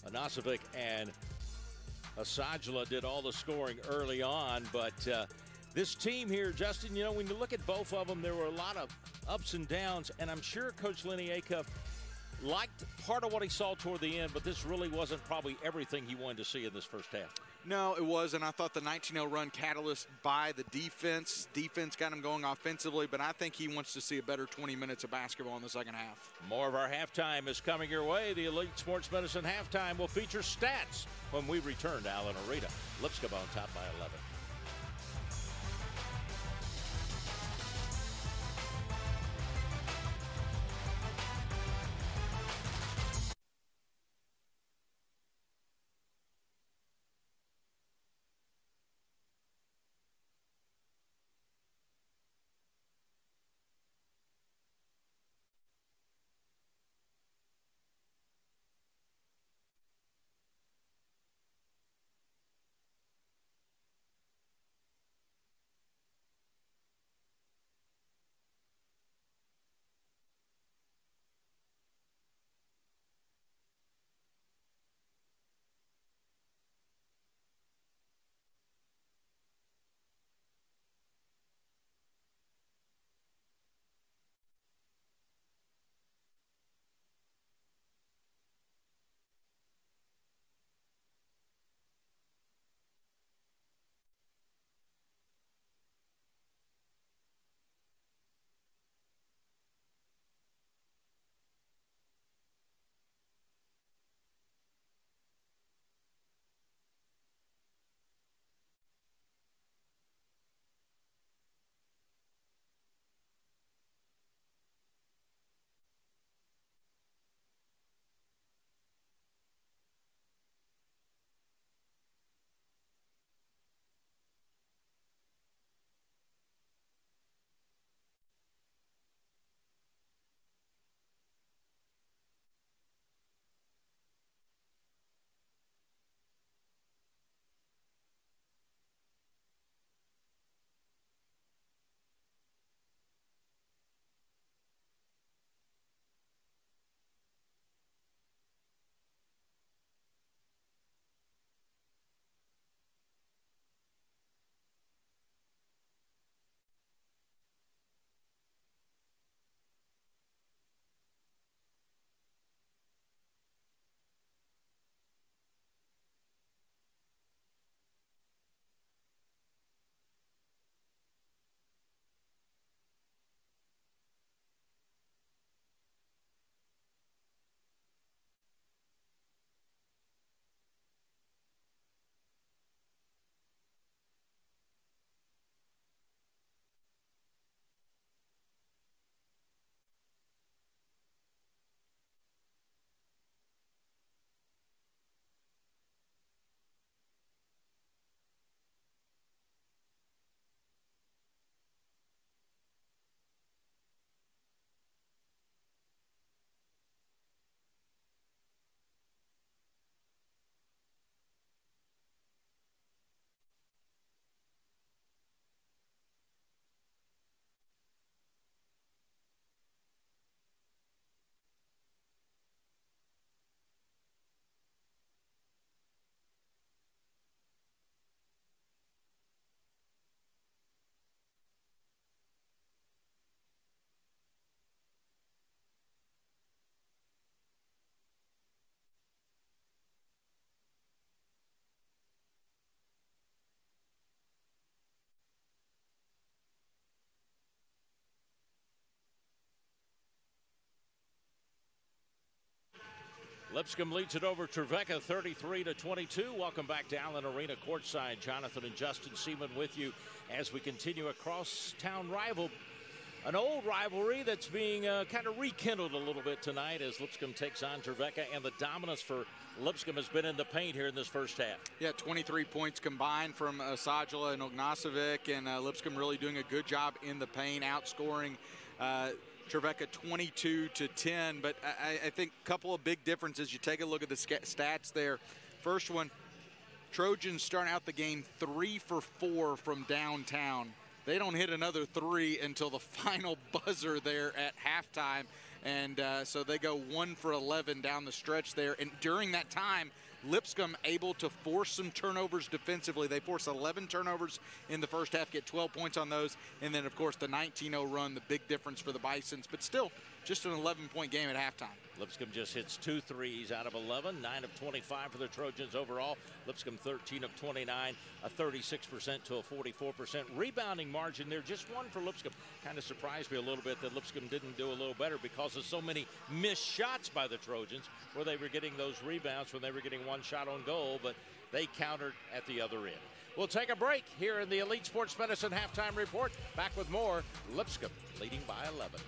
Ognasovic and Asajala did all the scoring early on. But this team here, Justin, you know, when you look at both of them, there were a lot of ups and downs, and I'm sure Coach Lenny Acuff liked part of what he saw toward the end, but this really wasn't probably everything he wanted to see in this first half. No, it was, and I thought the 19-0 run catalyst by the defense. Defense got him going offensively, but I think he wants to see a better 20 minutes of basketball in the second half. More of our halftime is coming your way. The Elite Sports Medicine halftime will feature stats when we return to Allen Arena. Lipscomb on top by 11. Lipscomb leads it over Trevecca 33-22. Welcome back to Allen Arena courtside. Jonathan and Justin Seaman with you as we continue a crosstown rival. An old rivalry that's being kind of rekindled a little bit tonight as Lipscomb takes on Trevecca, and the dominance for Lipscomb has been in the paint here in this first half. Yeah, 23 points combined from Sajala and Ognasovic, and Lipscomb really doing a good job in the paint, outscoring Trevecca 22-10. But I think a couple of big differences. You take a look at the stats there. First one, Trojans starting out the game 3 for 4 from downtown. They don't hit another 3 until the final buzzer there at halftime. And so they go 1 for 11 down the stretch there. And during that time, Lipscomb able to force some turnovers defensively. They force 11 turnovers in the first half, get 12 points on those. And then, of course, the 19-0 run, the big difference for the Bisons. But still, just an 11-point game at halftime. Lipscomb just hits 2 threes out of 11, 9 of 25 for the Trojans overall. Lipscomb 13 of 29, a 36% to a 44% rebounding margin there. Just 1 for Lipscomb. Kind of surprised me a little bit that Lipscomb didn't do a little better because of so many missed shots by the Trojans, where they were getting those rebounds when they were getting 1 shot on goal, but they countered at the other end. We'll take a break here in the Elite Sports Medicine Halftime Report. Back with more. Lipscomb leading by 11.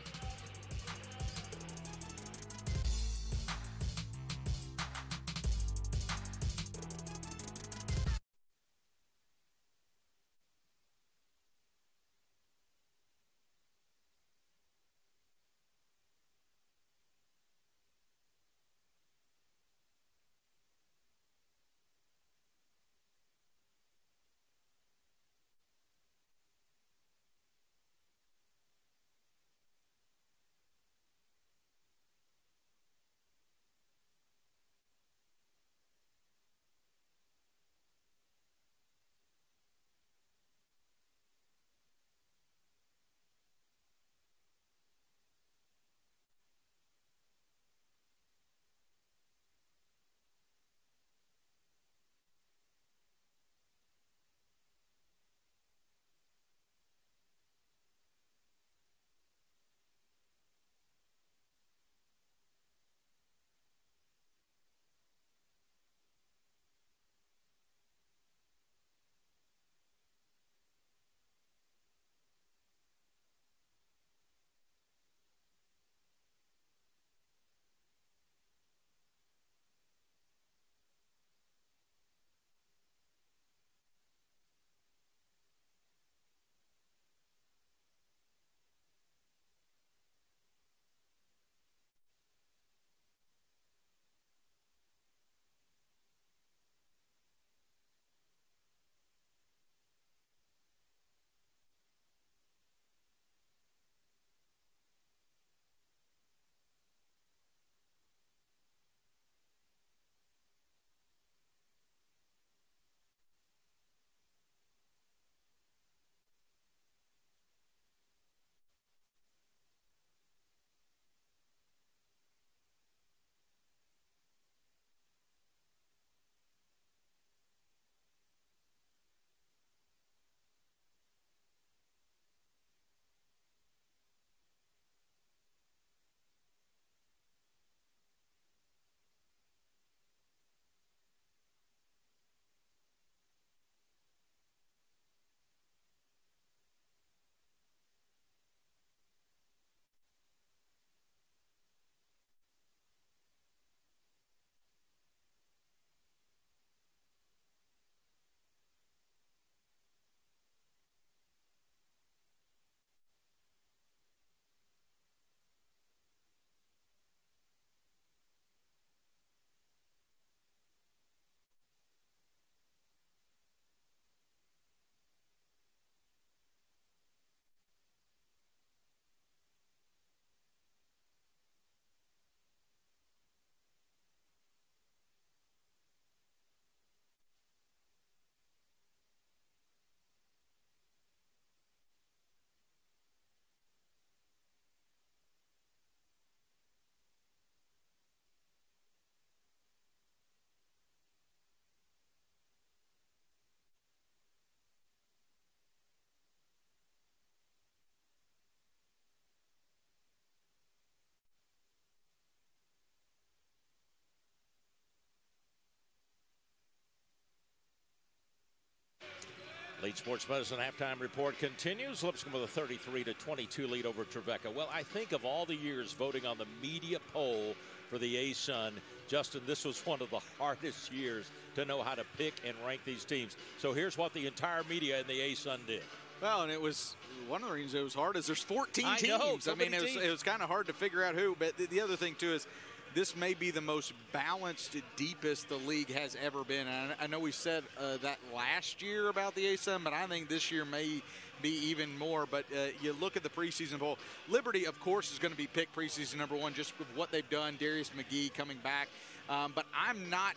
Lead Sports Medicine halftime report continues. Lipscomb with a 33-22 lead over Trevecca. Well, I think of all the years voting on the media poll for the A-Sun, Justin, this was one of the hardest years to know how to pick and rank these teams. So here's what the entire media in the A-Sun did. Well, and it was one of the reasons it was hard is there's 14 teams. Know, so I mean, it was kind of hard to figure out who. But the other thing, too, is this may be the most balanced, deepest the league has ever been. And I know we said that last year about the A-Sun, but I think this year may be even more. But you look at the preseason poll. Liberty, of course, is going to be picked preseason number one just with what they've done. Darius McGee coming back. But I'm not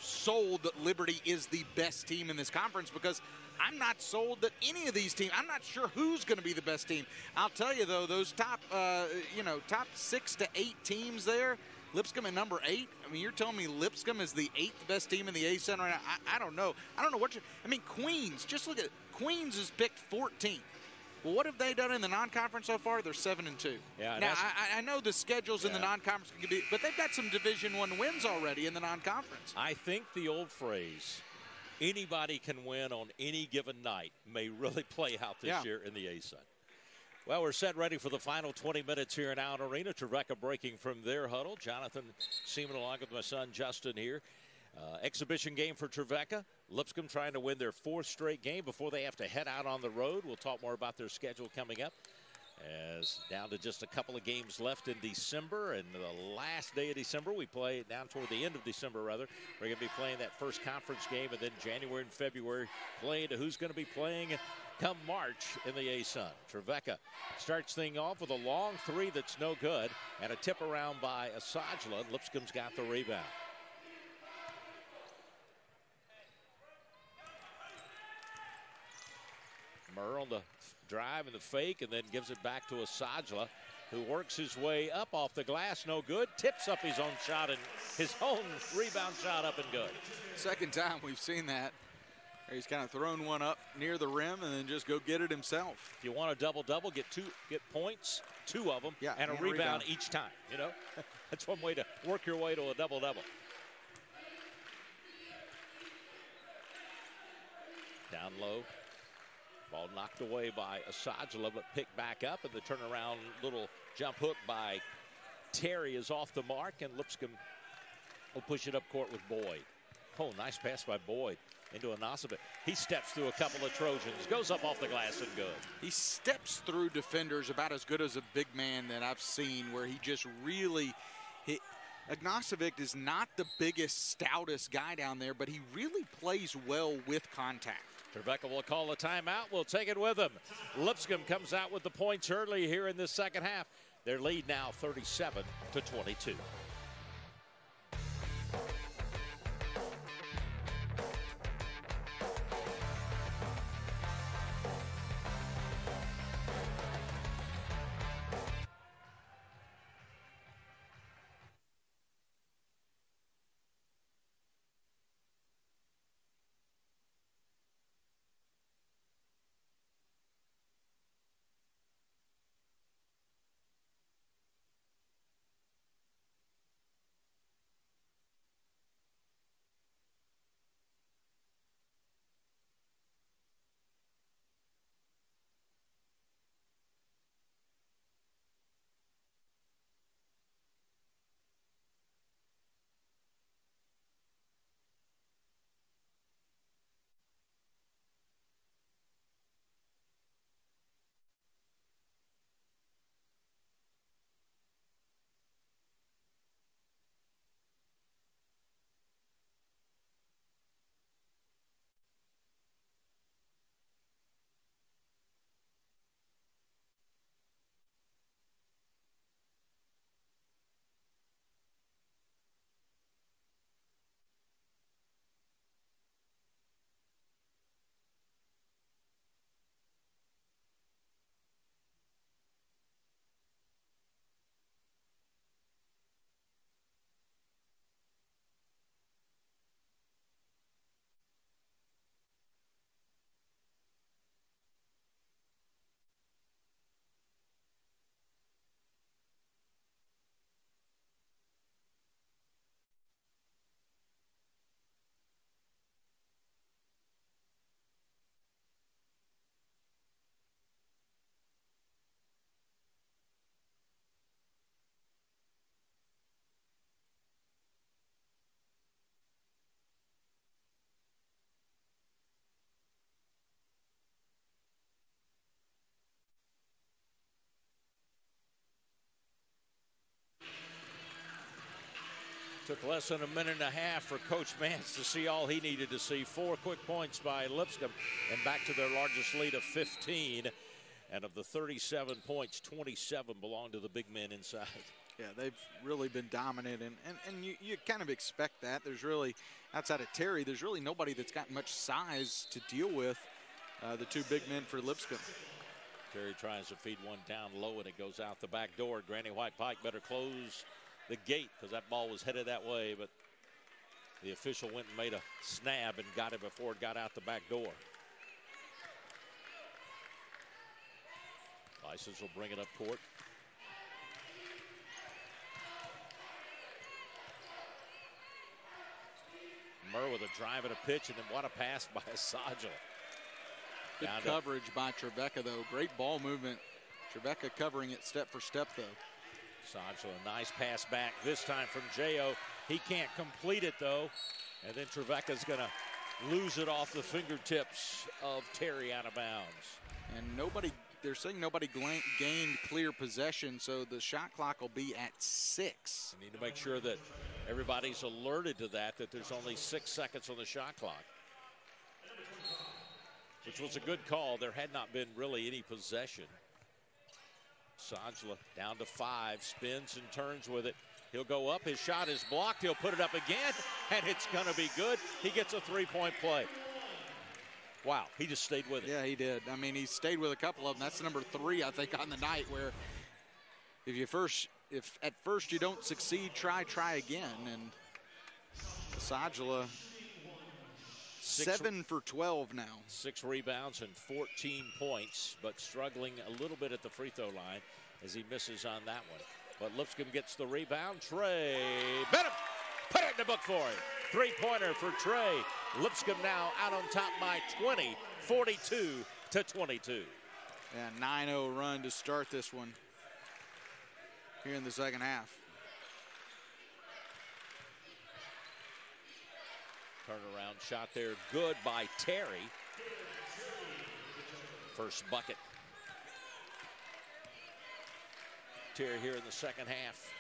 sold that Liberty is the best team in this conference because I'm not sold that any of these teams, I'm not sure who's going to be the best team. I'll tell you, though, those top 6 to 8 teams there, Lipscomb at number 8. I mean, you're telling me Lipscomb is the 8th best team in the A-Sun right now? I don't know. I don't know what Queens, just look at it. Queens is picked 14th. Well, what have they done in the non-conference so far? They're 7-2. Yeah. Now, I know the schedules in the non-conference can be, but they've got some Division I wins already in the non-conference. I think the old phrase, anybody can win on any given night, may really play out this year in the A-Sun. Well, we're set ready for the final 20 minutes here in Allen Arena. Trevecca breaking from their huddle. Jonathan Seaman along with my son Justin here. Exhibition game for Trevecca. Lipscomb trying to win their 4th straight game before they have to head out on the road. We'll talk more about their schedule coming up. As down to just a couple of games left in December, and the last day of December, we play down toward the end of December, rather. We're going to be playing that first conference game, and then January and February playing to who's going to be playing come March in the A-Sun. Trevecca starts things off with a long 3 that's no good, and a tip around by Asajla. Lipscomb's got the rebound. Murr on the drive and the fake, and then gives it back to Asajla, who works his way up off the glass. No good. Tips up his own shot, and his own rebound shot up and good. Second time we've seen that. He's kind of thrown one up near the rim and then just go get it himself. If you want a double-double, get points, 2 of them, and a rebound each time. You know, that's one way to work your way to a double-double. Down low. Ball knocked away by Asajla, but picked back up, and the turnaround little jump hook by Terry is off the mark, and Lipscomb will push it up court with Boyd. Oh, nice pass by Boyd into Anasavic. He steps through a couple of Trojans, goes up off the glass and good. He steps through defenders about as good as a big man that I've seen, where he just really Anasavic is not the biggest, stoutest guy down there, but he really plays well with contact. Trevecca will call a timeout. We'll take it with him. Lipscomb comes out with the points early here in this second half. Their lead now 37-22. Took less than a minute and a half for Coach Mance to see all he needed to see. 4 quick points by Lipscomb and back to their largest lead of 15. And of the 37 points, 27 belong to the big men inside. Yeah, they've really been dominant, and you kind of expect that. There's really, outside of Terry, there's really nobody that's got much size to deal with the 2 big men for Lipscomb. Terry tries to feed one down low, and it goes out the back door. Granny White Pike better close the gate because that ball was headed that way, but the official went and made a snab and got it before it got out the back door. Bisons will bring it up court. Murr with a drive and a pitch, and then what a pass by Asajla. Good coverage by Trevecca, though. Great ball movement. Trevecca covering it step for step, though. Asajla, a nice pass back, this time from J.O. He can't complete it, though. And then Trevecca's going to lose it off the fingertips of Terry out of bounds. And they're saying nobody gained clear possession, so the shot clock will be at 6. You need to make sure that everybody's alerted to that there's only 6 seconds on the shot clock. Which was a good call. There had not been really any possession. Sajla down to 5, spins and turns with it. He'll go up, his shot is blocked, he'll put it up again, and it's gonna be good. He gets a 3-point play. Wow, he just stayed with it. Yeah, he did. I mean, he stayed with a couple of them. That's number 3, I think, on the night, where if at first you don't succeed, try again. And Sajla, 7 for 12 now. 6 rebounds and 14 points, but struggling a little bit at the free throw line as he misses on that one. But Lipscomb gets the rebound. Trey Benham, put it in the book for him. 3-pointer for Trey. Lipscomb now out on top by 20, 42-22. Yeah, 9-0 run to start this one here in the second half. Turnaround shot there, good by Terry. First bucket. Terry here in the second half.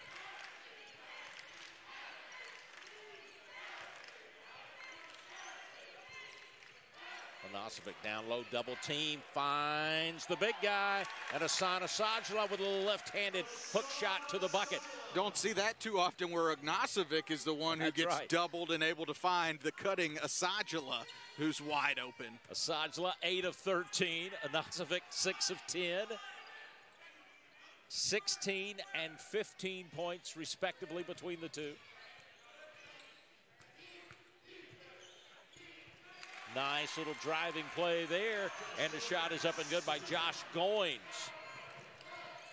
Anasovic down low, double team, finds the big guy, and Asana Sajla with a left-handed hook shot to the bucket. Don't see that too often, where Ignacevic is the one who gets doubled and able to find the cutting Asajla, who's wide open. Asajla 8 of 13, Ignacevic 6 of 10. 16 and 15 points respectively between the two. Nice little driving play there, and the shot is up and good by Josh Goins.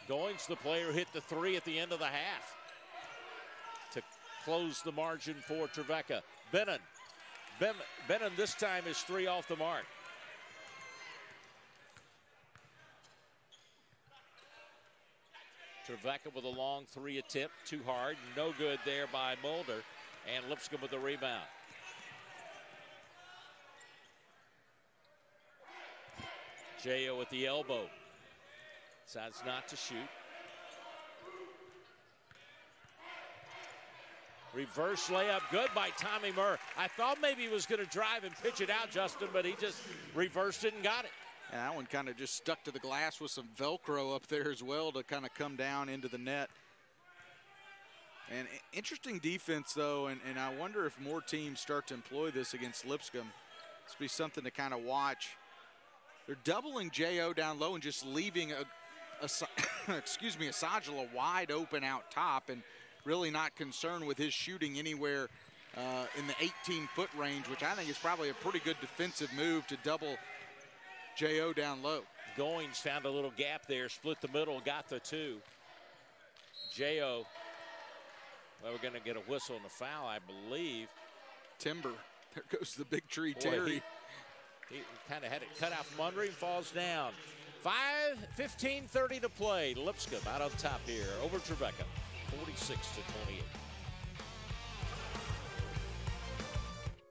Goins, the player, hit the 3 at the end of the half to close the margin for Trevecca. Benham this time is 3 off the mark. Trevecca with a long 3 attempt, too hard, no good there by Mulder, and Lipscomb with the rebound. J.O. at the elbow. Decides not to shoot. Reverse layup, good by Tommy Murr. I thought maybe he was going to drive and pitch it out, Justin, but he just reversed it and got it. And that one kind of just stuck to the glass with some Velcro up there as well to kind of come down into the net. And interesting defense, though, and I wonder if more teams start to employ this against Lipscomb. This will be something to kind of watch. They're doubling J.O. down low and just leaving Asajla wide open out top, and really not concerned with his shooting anywhere in the 18-foot range, which I think is probably a pretty good defensive move to double J.O. down low. Goins found a little gap there, split the middle, got the 2. J.O., well, we're going to get a whistle and a foul, I believe. Timber. There goes the big tree, Terry. He kind of had it cut out from under him, falls down. 15:30 to play. Lipscomb out on top here over Trevecca, 46-28.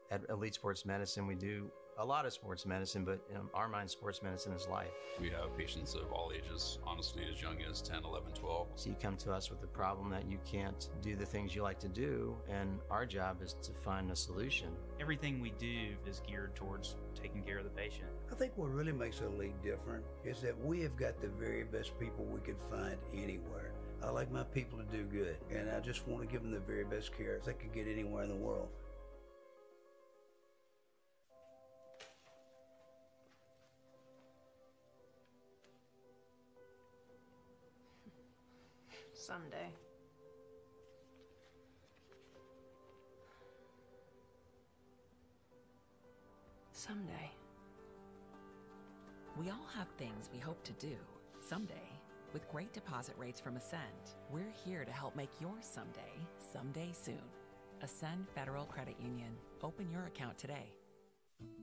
At Elite Sports Medicine, we do a lot of sports medicine, but in our mind, sports medicine is life. We have patients of all ages, honestly, as young as 10, 11, 12. So you come to us with a problem that you can't do the things you like to do, and our job is to find a solution. Everything we do is geared towards taking care of the patient. I think what really makes a league different is that we have got the very best people we could find anywhere. I like my people to do good, and I just want to give them the very best care they could get anywhere in the world. Someday. Someday. We all have things we hope to do someday. With great deposit rates from Ascend, we're here to help make your someday soon. Ascend Federal Credit Union. Open your account today.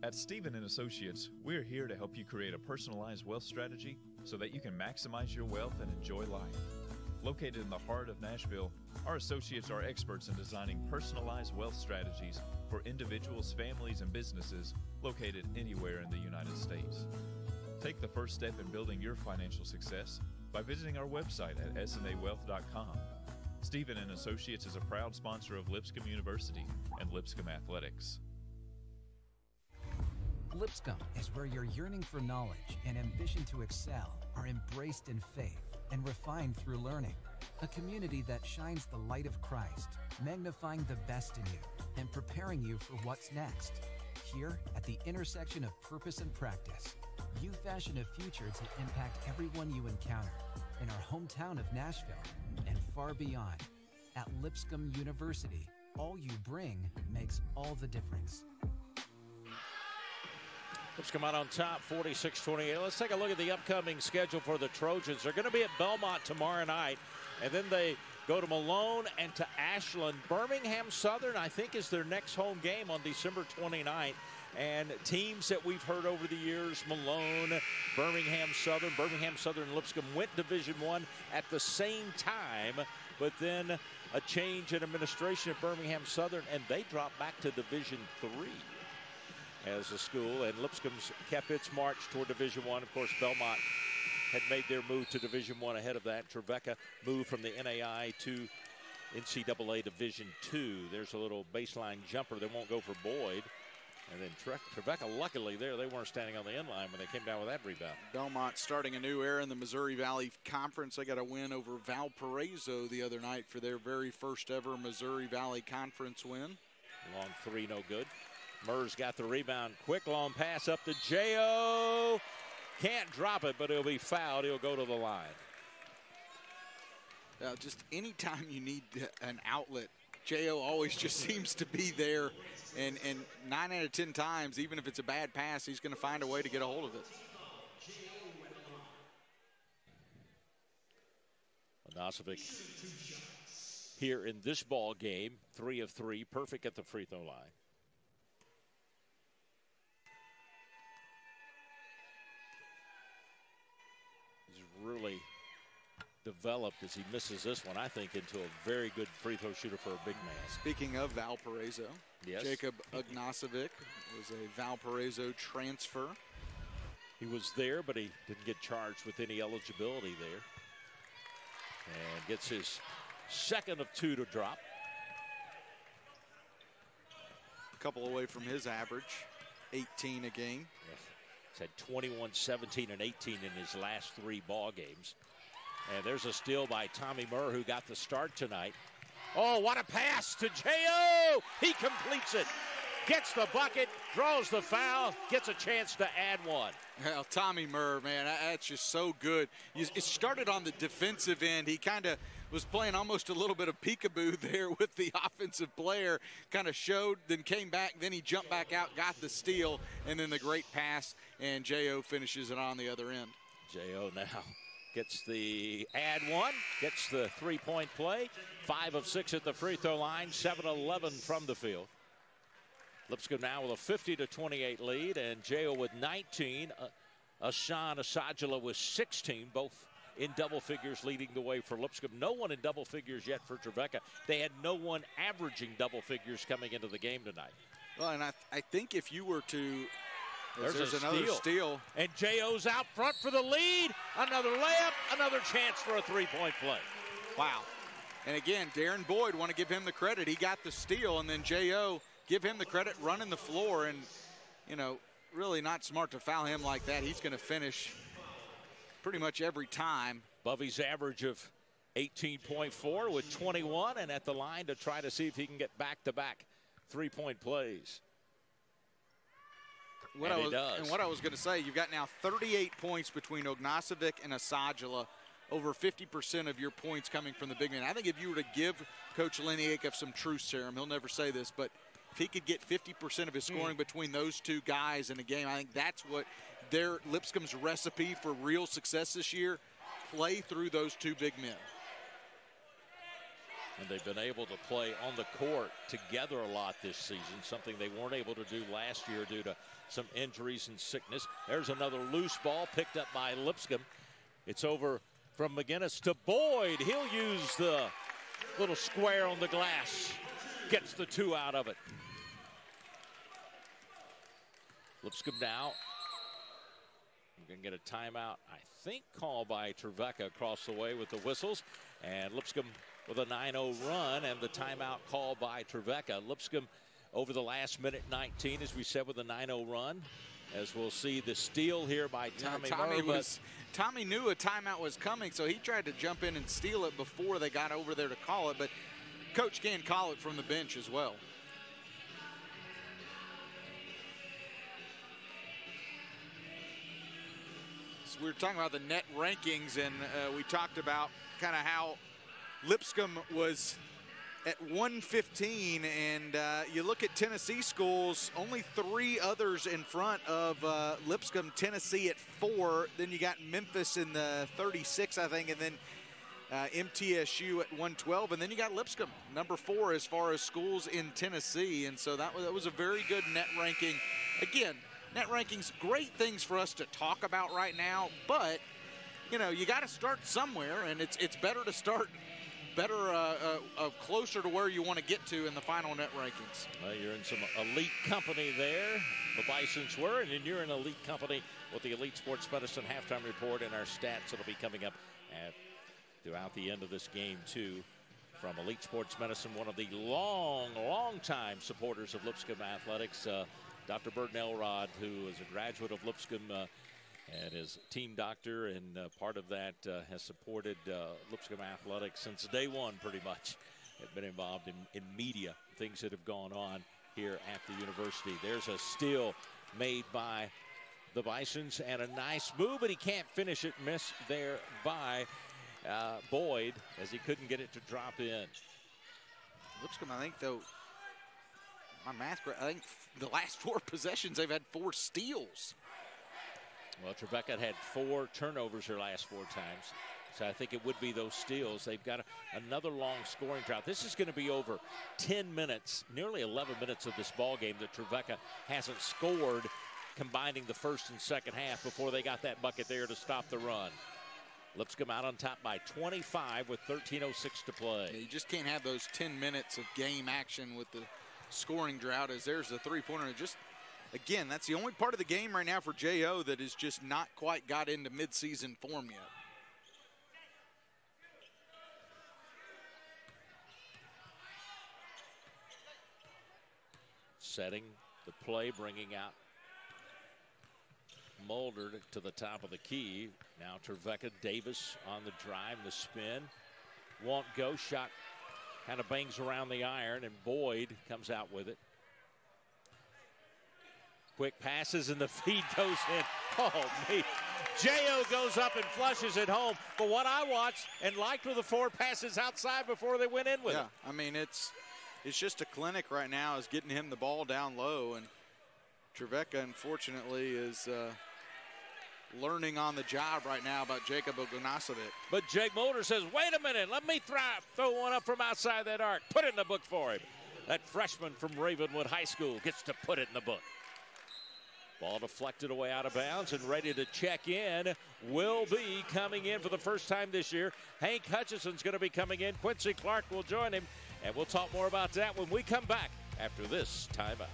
At Stephen & Associates, we're here to help you create a personalized wealth strategy so that you can maximize your wealth and enjoy life. Located in the heart of Nashville, our associates are experts in designing personalized wealth strategies for individuals, families, and businesses located anywhere in the United States. Take the first step in building your financial success by visiting our website at snawealth.com. Stephen & Associates is a proud sponsor of Lipscomb University and Lipscomb Athletics. Lipscomb is where your yearning for knowledge and ambition to excel are embraced in faith and refined through learning. A community that shines the light of Christ, magnifying the best in you and preparing you for what's next. Here at the intersection of purpose and practice, you fashion a future to impact everyone you encounter in our hometown of Nashville and far beyond. At Lipscomb University, all you bring makes all the difference. Lipscomb out on top, 46-28. Let's take a look at the upcoming schedule for the Trojans. They're going to be at Belmont tomorrow night, and then they go to Malone and to Ashland. Birmingham Southern, I think, is their next home game on December 29th. And teams that we've heard over the years, Malone, Birmingham Southern and Lipscomb went Division I at the same time, but then a change in administration at Birmingham Southern, and they dropped back to Division III as a school, and Lipscomb's kept its march toward Division I. Of course, Belmont had made their move to Division I ahead of that. Trevecca moved from the NAI to NCAA Division II. There's a little baseline jumper. They won't go for Boyd. And then Trevecca, luckily there, they weren't standing on the end line when they came down with that rebound. Belmont starting a new era in the Missouri Valley Conference. They got a win over Valparaiso the other night for their very first ever Missouri Valley Conference win. Long three, no good. Murs got the rebound. Quick long pass up to J.O. Can't drop it, but he'll be fouled. He'll go to the line. Just anytime you need an outlet, J.O. always just seems to be there. And 9 out of 10 times, even if it's a bad pass, he's going to find a way to get a hold of it. Nazovic here in this ball game, 3 of 3, perfect at the free throw line. He's really developed as he misses this one, I think, into a very good free throw shooter for a big man. Speaking of Valparaiso, yes. Jacob Ognasovic was a Valparaiso transfer. He was there, but he didn't get charged with any eligibility there. And gets his second of 2 to drop. A couple away from his average, 18 a game. Yes. He's had 21, 17, and 18 in his last 3 ball games. And there's a steal by Tommy Murr, who got the start tonight. Oh, what a pass to J.O. He completes it. Gets the bucket, draws the foul, gets a chance to add one. Well, Tommy Murr, man, that's just so good. It started on the defensive end. He kind of was playing almost a little bit of peekaboo there with the offensive player. Kind of showed, then came back, then he jumped back out, got the steal, and then the great pass, and J.O. finishes it on the other end. J.O. now gets the add one, gets the three-point play. 5 of 6 at the free throw line, 7-11 from the field. Lipscomb now with a 50-28 lead, and J.O. with 19. Asan Asajala with 16, both in double figures leading the way for Lipscomb. No one in double figures yet for Trevecca. They had no one averaging double figures coming into the game tonight. Well, and I think if you were to There's another steal. And J.O.'s out front for the lead. Another layup, another chance for a three-point play. Wow. And again, Darren Boyd, want to give him the credit. He got the steal, and then J.O., give him the credit running the floor. And, you know, really not smart to foul him like that. He's going to finish pretty much every time. Bovey's average of 18.4 with 21, and at the line to try to see if he can get back-to-back three-point plays. What I was going to say, you've got now 38 points between Ognacevic and Asajala, over 50% of your points coming from the big man. I think if you were to give Coach Liniakov some truth serum, he'll never say this, but if he could get 50% of his scoring between those two guys in a game, I think that's what Lipscomb's recipe for real success this year, play through those two big men. And they've been able to play on the court together a lot this season, something they weren't able to do last year due to some injuries and sickness. There's another loose ball picked up by Lipscomb. It's over from McGinnis to Boyd. He'll use the little square on the glass. Gets the two out of it. Lipscomb now. We're going to get a timeout, I think, called by Trevecca across the way with the whistles. And Lipscomb with a 9-0 run, and the timeout called by Trevecca. Lipscomb over the last minute 19, as we said, with a 9-0 run. As we'll see the steal here by Tommy Murray. Tommy knew a timeout was coming, so he tried to jump in and steal it before they got over there to call it. But Coach can call it from the bench as well. So we were talking about the net rankings, and we talked about kind of how Lipscomb was at 115, and you look at Tennessee schools, only 3 others in front of Lipscomb. Tennessee at 4, then you got Memphis in the 36, I think, and then MTSU at 112, and then you got Lipscomb, number 4 as far as schools in Tennessee, and so that was a very good net ranking. Again, net rankings, great things for us to talk about right now, but, you know, you got to start somewhere, and it's better to start closer to where you want to get to in the final net rankings. Well, you're in some elite company there. The Bisons were, and then you're in elite company with the Elite Sports Medicine halftime report and our stats that'll be coming up throughout the end of this game, too. From Elite Sports Medicine, one of the long-time supporters of Lipscomb Athletics, Dr. Burton Elrod, who is a graduate of Lipscomb and is team doctor, and part of that has supported Lipscomb Athletics since day one, pretty much. Have been involved in media, things that have gone on here at the university. There's a steal made by the Bisons, and a nice move, but he can't finish it. Miss there by Boyd, as he couldn't get it to drop in. Lipscomb, I think, though, my math, I think the last 4 possessions, they've had 4 steals. Well, Trevecca had 4 turnovers her last 4 times, so I think it would be those steals. They've got another long scoring drought. This is going to be over 10 minutes, nearly 11 minutes of this ball game that Trevecca hasn't scored, combining the first and second half before they got that bucket there to stop the run. Lipscomb out on top by 25 with 13:06 to play. Yeah, you just can't have those 10 minutes of game action with the scoring drought, as there's the three-pointer. Just, again, that's the only part of the game right now for J.O. that is just not quite got into midseason form yet. Setting the play, bringing out Mulder to the top of the key. Now Trevecca, Davis on the drive, the spin. Won't go, shot kind of bangs around the iron, and Boyd comes out with it. Quick passes, and the feed goes in. Oh, me. J.O. goes up and flushes it home. But what I watched and liked were the 4 passes outside before they went in with it. I mean, it's just a clinic right now, is getting him the ball down low, and Trevecca, unfortunately, is learning on the job right now about Jacob Ognacevic. But Jake Mulder says, wait a minute, let me throw one up from outside that arc. Put it in the book for him. That freshman from Ravenwood High School gets to put it in the book. Ball deflected away out of bounds, and ready to check in will be coming in for the first time this year. Hank Hutchison's going to be coming in. Quincy Clark will join him, and we'll talk more about that when we come back after this timeout.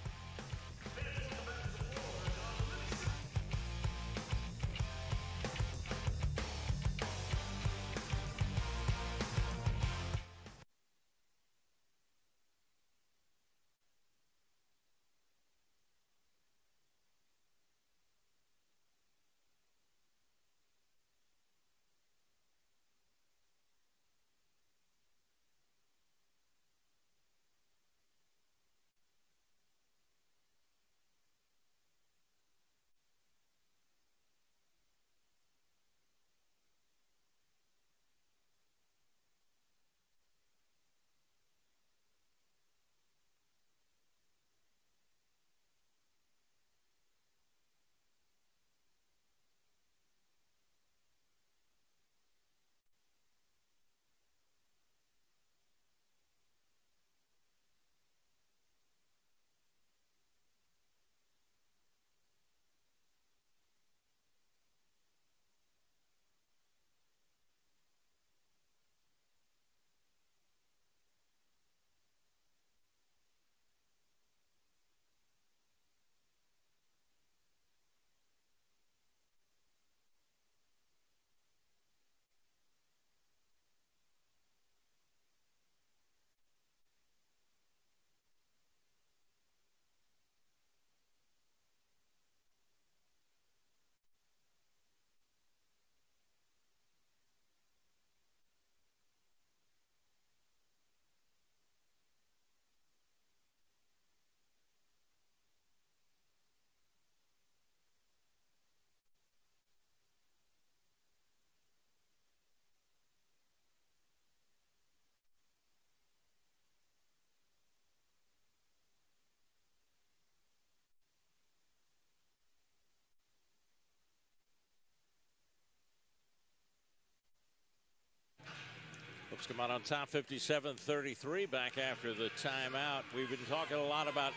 Lipscomb out on top, 57-33, back after the timeout. We've been talking a lot about,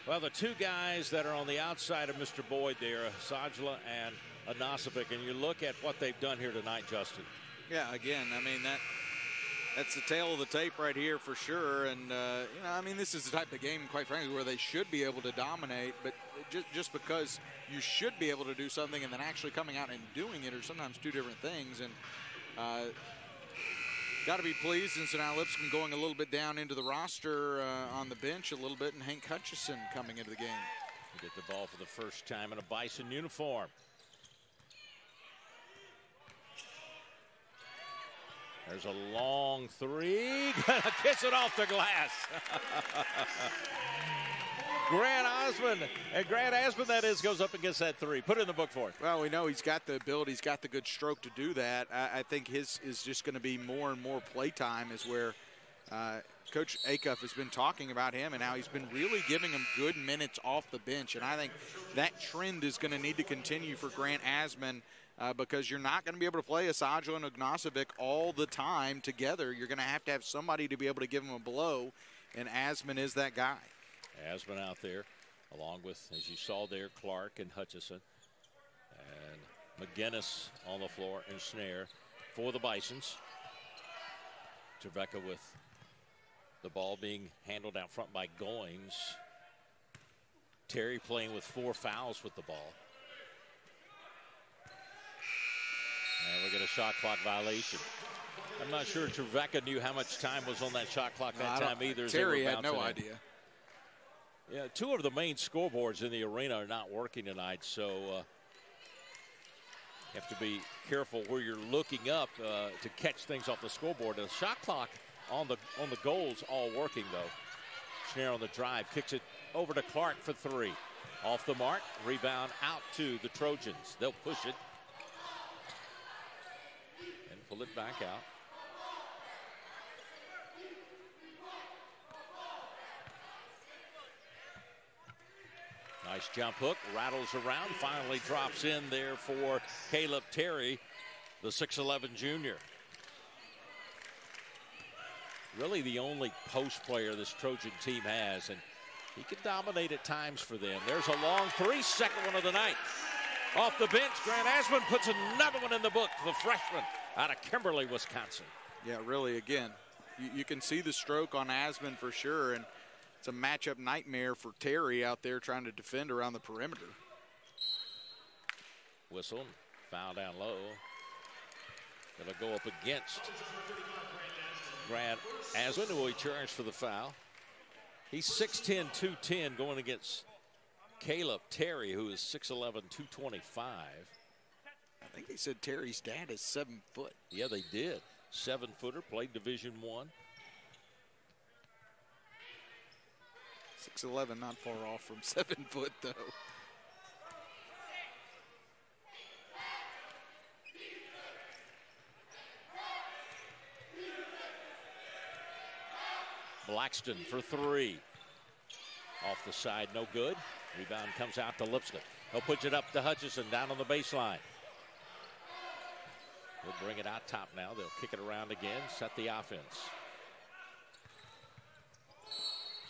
well, the two guys that are on the outside of Mr. Boyd there, Sajla and Anasovic, and you look at what they've done here tonight, Justin. Yeah, again, I mean, that's the tail of the tape right here for sure. And, you know, I mean, this is the type of game, quite frankly, where they should be able to dominate, but just because you should be able to do something and then actually coming out and doing it are sometimes two different things. And got to be pleased. And so now Lipscomb going a little bit down into the roster on the bench a little bit, and Hank Hutchison coming into the game. Get the ball for the first time in a Bison uniform. There's a long three. Gonna kiss it off the glass. Grant Osmond, that is, goes up and gets that three. Put it in the book for it. Well, we know he's got the ability, he's got the good stroke to do that. I think his is just going to be more and more play time, is where Coach Acuff has been talking about him and how he's been really giving him good minutes off the bench. And I think that trend is going to need to continue for Grant Asman, because you're not going to be able to play Sajla and Ognasovic all the time together. You're going to have somebody to be able to give him a blow, and Asman is that guy. Asman out there, along with, as you saw there, Clark and Hutchison. And McGinnis on the floor and Snare for the Bisons. Trevecca with the ball being handled out front by Goings. Terry playing with 4 fouls with the ball. And we get a shot clock violation. I'm not sure Trevecca knew how much time was on that shot clock that time either. Terry had no idea. Yeah, 2 of the main scoreboards in the arena are not working tonight, so you have to be careful where you're looking up to catch things off the scoreboard. The shot clock on the goals all working, though. Schnare on the drive, kicks it over to Clark for 3. Off the mark, rebound out to the Trojans. They'll push it and pull it back out. Nice jump hook, rattles around, finally drops in there for Caleb Terry, the 6'11 junior. Really the only post player this Trojan team has, and he can dominate at times for them. There's a long three, second one of the night. Off the bench, Grant Asman puts another one in the book, the freshman out of Kimberly, Wisconsin. Yeah, really, again, you can see the stroke on Asman for sure, and it's a matchup nightmare for Terry out there trying to defend around the perimeter. Whistle, foul down low. Gonna go up against Grant Asman, who he charged for the foul. He's 6'10", 210, going against Caleb Terry, who is 6'11", 225. I think they said Terry's dad is 7 foot. Yeah, they did. 7-footer, played Division I. 6'11", not far off from 7 foot, though. Blackston for 3. Off the side, no good. Rebound comes out to Lipscomb. He'll push it up to Hutchison down on the baseline. He'll bring it out top now. They'll kick it around again, set the offense.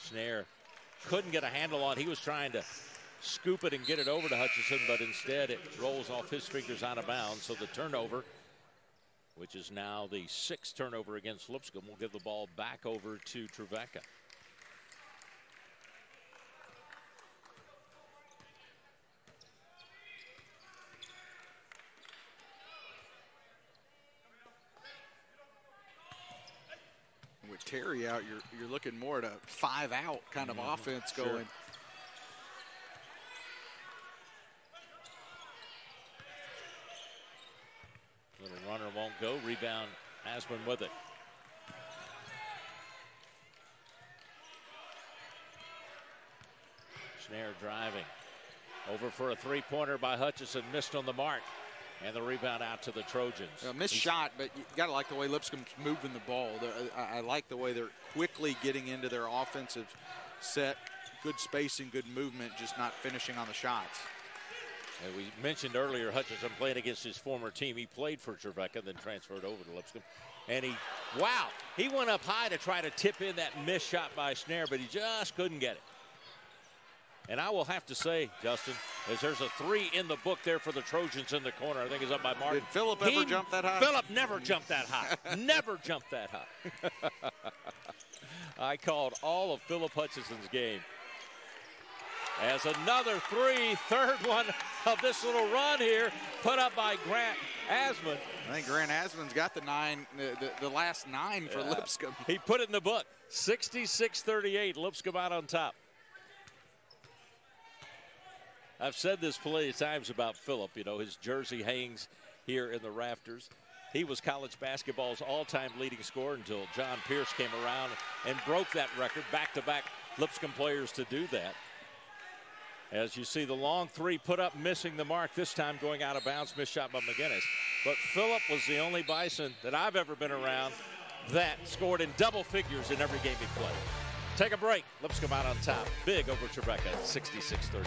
Snare couldn't get a handle on. He was trying to scoop it and get it over to Hutchison, but instead it rolls off his fingers out of bounds. So the turnover, which is now the 6th turnover against Lipscomb, will give the ball back over to Trevecca. With Terry out, you're looking more at a 5-out kind of offense going. Sure. Little runner won't go. Rebound, Asman with it. Snare driving. Over for a three-pointer by Hutchison. Missed on the mark. And the rebound out to the Trojans. Missed shot, but you got to like the way Lipscomb's moving the ball. I like the way they're quickly getting into their offensive set. Good spacing, good movement, just not finishing on the shots. And we mentioned earlier Hutchinson playing against his former team. He played for Trevecca, then transferred over to Lipscomb. And he went up high to try to tip in that missed shot by Snare, but he just couldn't get it. And I will have to say, Justin, as there's a 3 in the book there for the Trojans in the corner. I think it's up by Martin. Did Phillip ever jump that high? Phillip never jumped that high. Never jumped that high. I called all of Phillip Hutchinson's game. As another 3, third one of this little run here, put up by Grant Asman. I think Grant Asman's got the last 9 for Lipscomb. He put it in the book. 66-38, Lipscomb out on top. I've said this plenty of times about Phillip. You know, his jersey hangs here in the rafters. He was college basketball's all-time leading scorer until John Pierce came around and broke that record. Back-to-back Lipscomb players to do that. As you see the long 3 put up, missing the mark, this time going out of bounds, missed shot by McGinnis. But Phillip was the only Bison that I've ever been around that scored in double figures in every game he played. Take a break. Lipscomb out on top. Big over Trevecca, 66-38.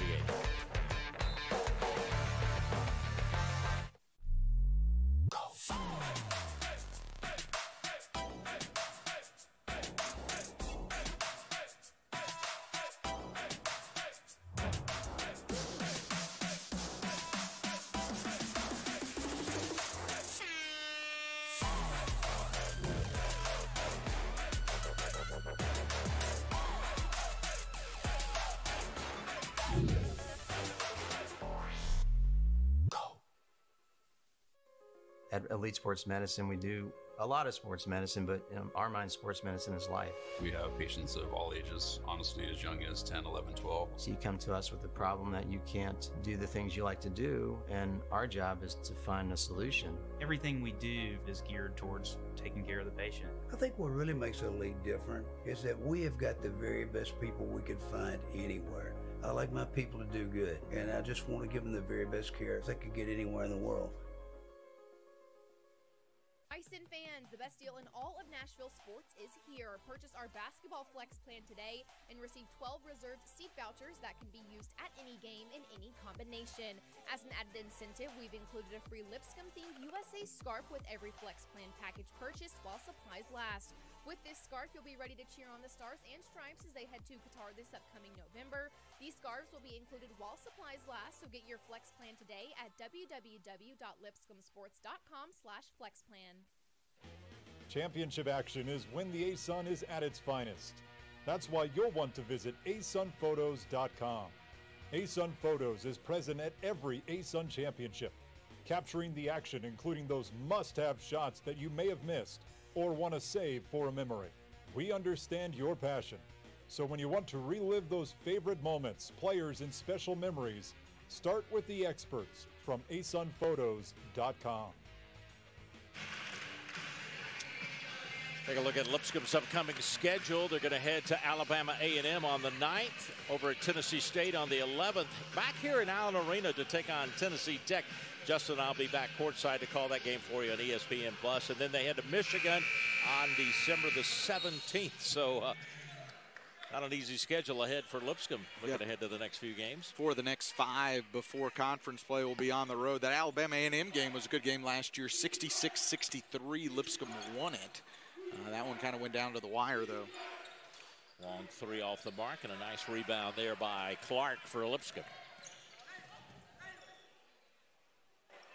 At Elite Sports Medicine, we do a lot of sports medicine, but in our mind, sports medicine is life. We have patients of all ages, honestly, as young as 10, 11, 12. So you come to us with a problem that you can't do the things you like to do, and our job is to find a solution. Everything we do is geared towards taking care of the patient. I think what really makes Elite different is that we have got the very best people we could find anywhere. I like my people to do good, and I just want to give them the very best care they could get anywhere in the world. Bison fans, the best deal in all of Nashville sports is here. Purchase our basketball flex plan today and receive 12 reserved seat vouchers that can be used at any game in any combination. As an added incentive, we've included a free Lipscomb-themed USA scarf with every flex plan package purchased while supplies last. With this scarf, you'll be ready to cheer on the Stars and Stripes as they head to Qatar this upcoming November. These scarves will be included while supplies last, so get your flex plan today at www.lipscombsports.com/flexplan. Championship action is when the ASUN is at its finest. That's why you'll want to visit asunphotos.com. ASUN Photos is present at every ASUN championship, capturing the action, including those must-have shots that you may have missed or want to save for a memory. We understand your passion. So when you want to relive those favorite moments, players, and special memories, start with the experts from asunphotos.com. Take a look at Lipscomb's upcoming schedule. They're going to head to Alabama A&M on the 9th, over at Tennessee State on the 11th, back here in Allen Arena to take on Tennessee Tech. Justin, I'll be back courtside to call that game for you on ESPN+. And then they head to Michigan on December the 17th. So not an easy schedule ahead for Lipscomb. Looking ahead to the next few games. For the next 5 before conference play will be on the road. That Alabama A&M game was a good game last year, 66-63. Lipscomb won it. That one kind of went down to the wire, though. Long 3 off the mark, and a nice rebound there by Clark for Lipscomb.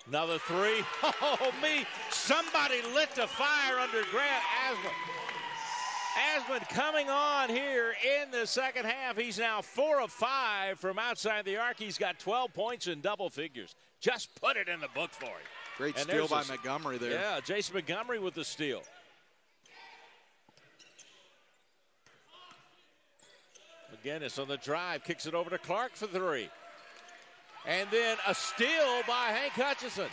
Another 3. Oh, me. Somebody lit the fire under Grant Asman. Asman coming on here in the second half. He's now 4 of 5 from outside the arc. He's got 12 points in double figures. Just put it in the book for him. Great steal by Montgomery there. Yeah, Jason Montgomery with the steal. McGinnis on the drive, kicks it over to Clark for 3. And then a steal by Hank Hutchison.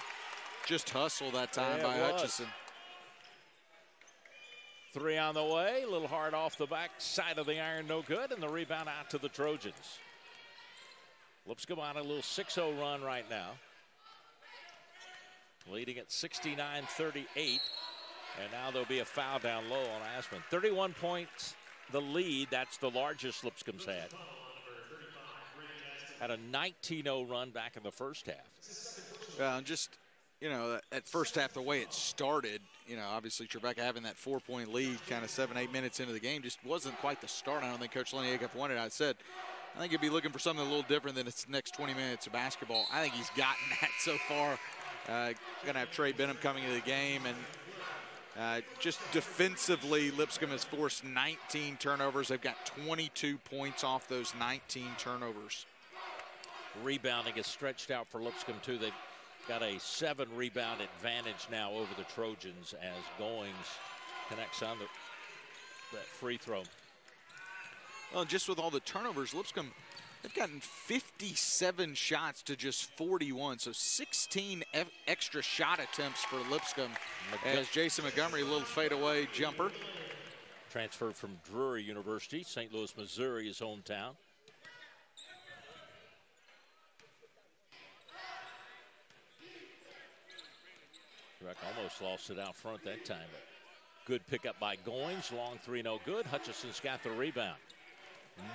Just hustle that time by Hutchison. 3 on the way, a little hard off the back side of the iron, no good, and the rebound out to the Trojans. Lipscomb on a little 6-0 run right now. Leading at 69-38, and now there'll be a foul down low on Asman. 31 points. The lead, that's the largest Lipscomb's had. Had a 19-0 run back in the first half. Just, you know, that first half, the way it started, you know, obviously Trevecca having that 4-point lead kind of 7-8 minutes into the game just wasn't quite the start. I don't think Coach Leniak wanted. I think he'd be looking for something a little different than its next 20 minutes of basketball. I think he's gotten that so far. Going to have Trey Benham coming into the game. And just defensively, Lipscomb has forced 19 turnovers. They've got 22 points off those 19 turnovers. Rebounding is stretched out for Lipscomb, too. They've got a 7-rebound advantage now over the Trojans as Goings connects on that free throw. Well, just with all the turnovers, Lipscomb, they've gotten 57 shots to just 41, so 16 extra shot attempts for Lipscomb as Jason Montgomery, a little fadeaway jumper. Transferred from Drury University, St. Louis, Missouri, his hometown. Almost lost it out front that time. Good pickup by Goings. Long three, no good. Hutchison's got the rebound.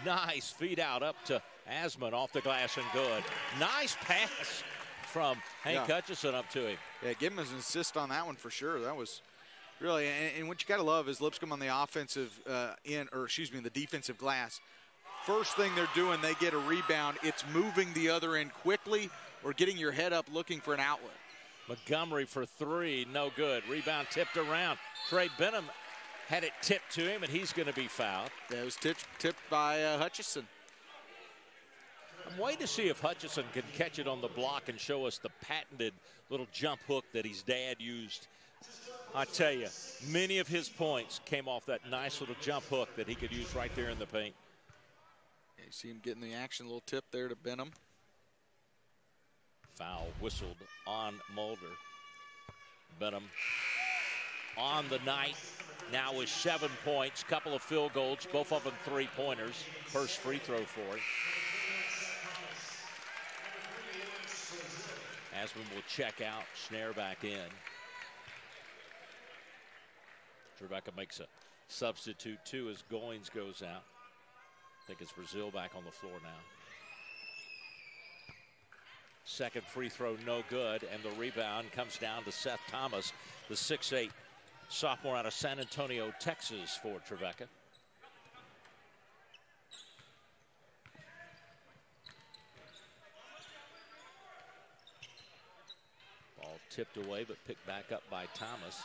Nice feed out up to Asman off the glass and good. Nice pass from Hank Hutchison up to him. Yeah, give him an assist on that one for sure. That was really, and what you got to love is Lipscomb on the offensive the defensive glass. First thing they're doing, they get a rebound. It's moving the other end quickly or getting your head up looking for an outlet. Montgomery for three, no good. Rebound tipped around. Trey Benham had it tipped to him, and he's going to be fouled. Yeah, it was tipped by Hutchison. I'm waiting to see if Hutchison can catch it on the block and show us the patented little jump hook that his dad used. I tell you, many of his points came off that nice little jump hook that he could use right there in the paint. Yeah, you see him getting the action, a little tip there to Benham. Foul whistled on Mulder. Benham on the night now with 7 points, couple of field goals, both of them 3-pointers. First free throw for him. Asman will check out, Snare back in. Trevecca makes a substitute too as Goings goes out. I think it's Brazil back on the floor now. Second free throw, no good, and the rebound comes down to Seth Thomas, the 6'8" sophomore out of San Antonio, Texas for Trevecca. Ball tipped away, but picked back up by Thomas.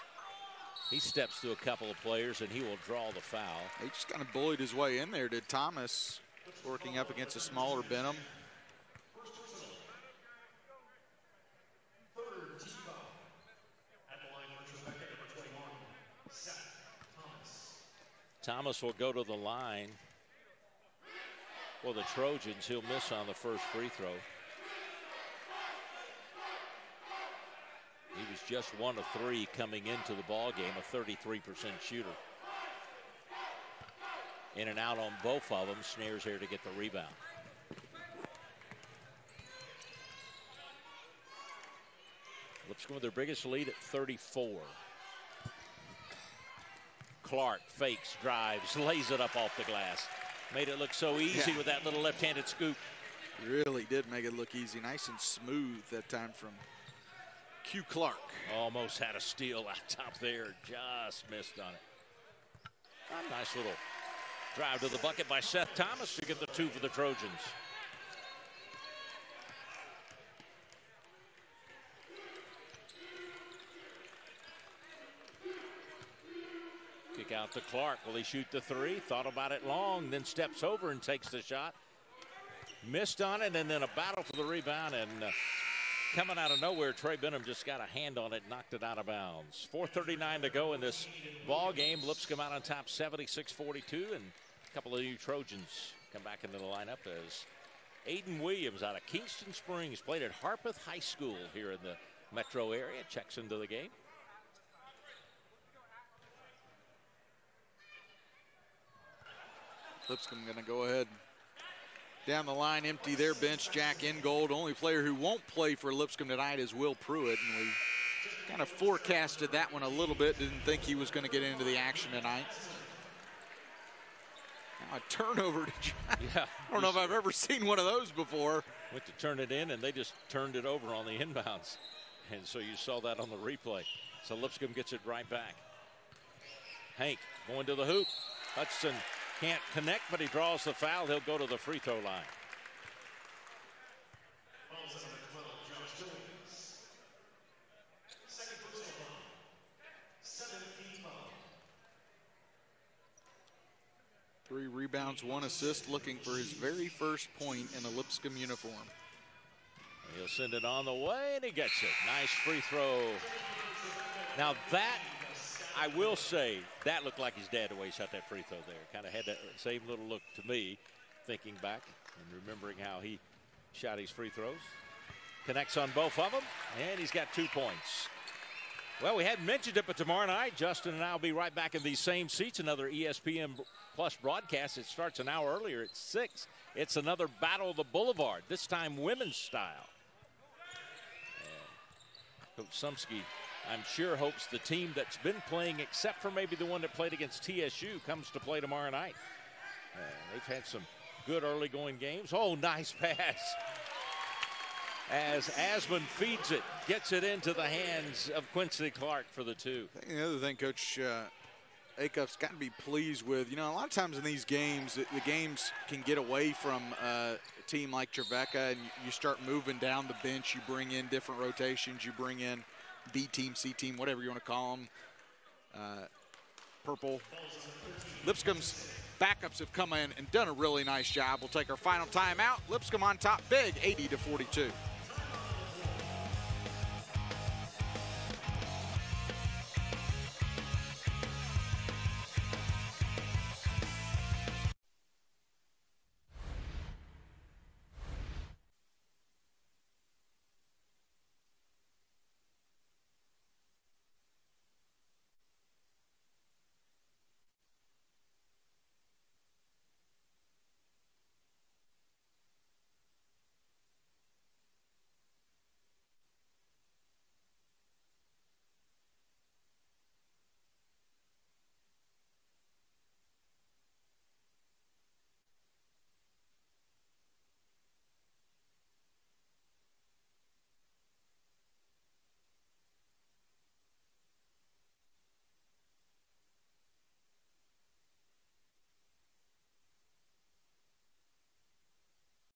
He steps through a couple of players, and he will draw the foul. He just kind of bullied his way in there, did Thomas, working up against a smaller Benham. Thomas will go to the line for the Trojans. He'll miss on the first free throw. He was just 1 of 3 coming into the ball game, a 33% shooter. In and out on both of them. Snare's here to get the rebound. Lipscomb with their biggest lead at 34. Clark fakes, drives, lays it up off the glass. Made it look so easy with that little left-handed scoop. Really did make it look easy. Nice and smooth that time from Q Clark. Almost had a steal out top there. Just missed on it. A nice little drive to the bucket by Seth Thomas to get the 2 for the Trojans. Kick out to Clark. Will he shoot the 3? Thought about it long, then steps over and takes the shot. Missed on it, and then a battle for the rebound, and coming out of nowhere, Trey Benham just got a hand on it, knocked it out of bounds. 4:39 to go in this ball game. Lipscomb out on top 76-42, and a couple of new Trojans come back into the lineup as Aiden Williams out of Kingston Springs, played at Harpeth High School here in the metro area, checks into the game. Lipscomb going to go ahead down the line, empty their bench. Jack Ingold, only player who won't play for Lipscomb tonight is Will Pruitt, and we kind of forecasted that one a little bit. Didn't think he was going to get into the action tonight. A turnover. Yeah. I don't know if I've ever seen one of those before. Went to turn it in, and they just turned it over on the inbounds. And so you saw that on the replay. So Lipscomb gets it right back. Hank going to the hoop. Hudson can't connect, but he draws the foul. He'll go to the free throw line. Three rebounds, 1 assist, looking for his very first point in a Lipscomb uniform. He'll send it on the way, and he gets it. Nice free throw. Now that, I will say, that looked like his dad the way he shot that free throw there. Kind of had that same little look to me, thinking back and remembering how he shot his free throws. Connects on both of them, and he's got 2 points. Well, we hadn't mentioned it, but tomorrow night, Justin and I will be right back in these same seats. Another ESPN Plus broadcast. It starts an hour earlier at 6. It's another Battle of the Boulevard, this time women's style. And Coach Sumsky, I'm sure, hopes the team that's been playing, except for maybe the one that played against TSU, comes to play tomorrow night. They've had some good early going games. Oh, nice pass. As Asman feeds it, gets it into the hands of Quincy Clark for the 2. I think the other thing Coach Acuff's got to be pleased with, a lot of times in these games, the games can get away from a team like Trevecca, and you start moving down the bench. You bring in different rotations. You bring in B team, C team, whatever you want to call them. Purple. Lipscomb's backups have come in and done a really nice job. We'll take our final timeout. Lipscomb on top big, 80-42.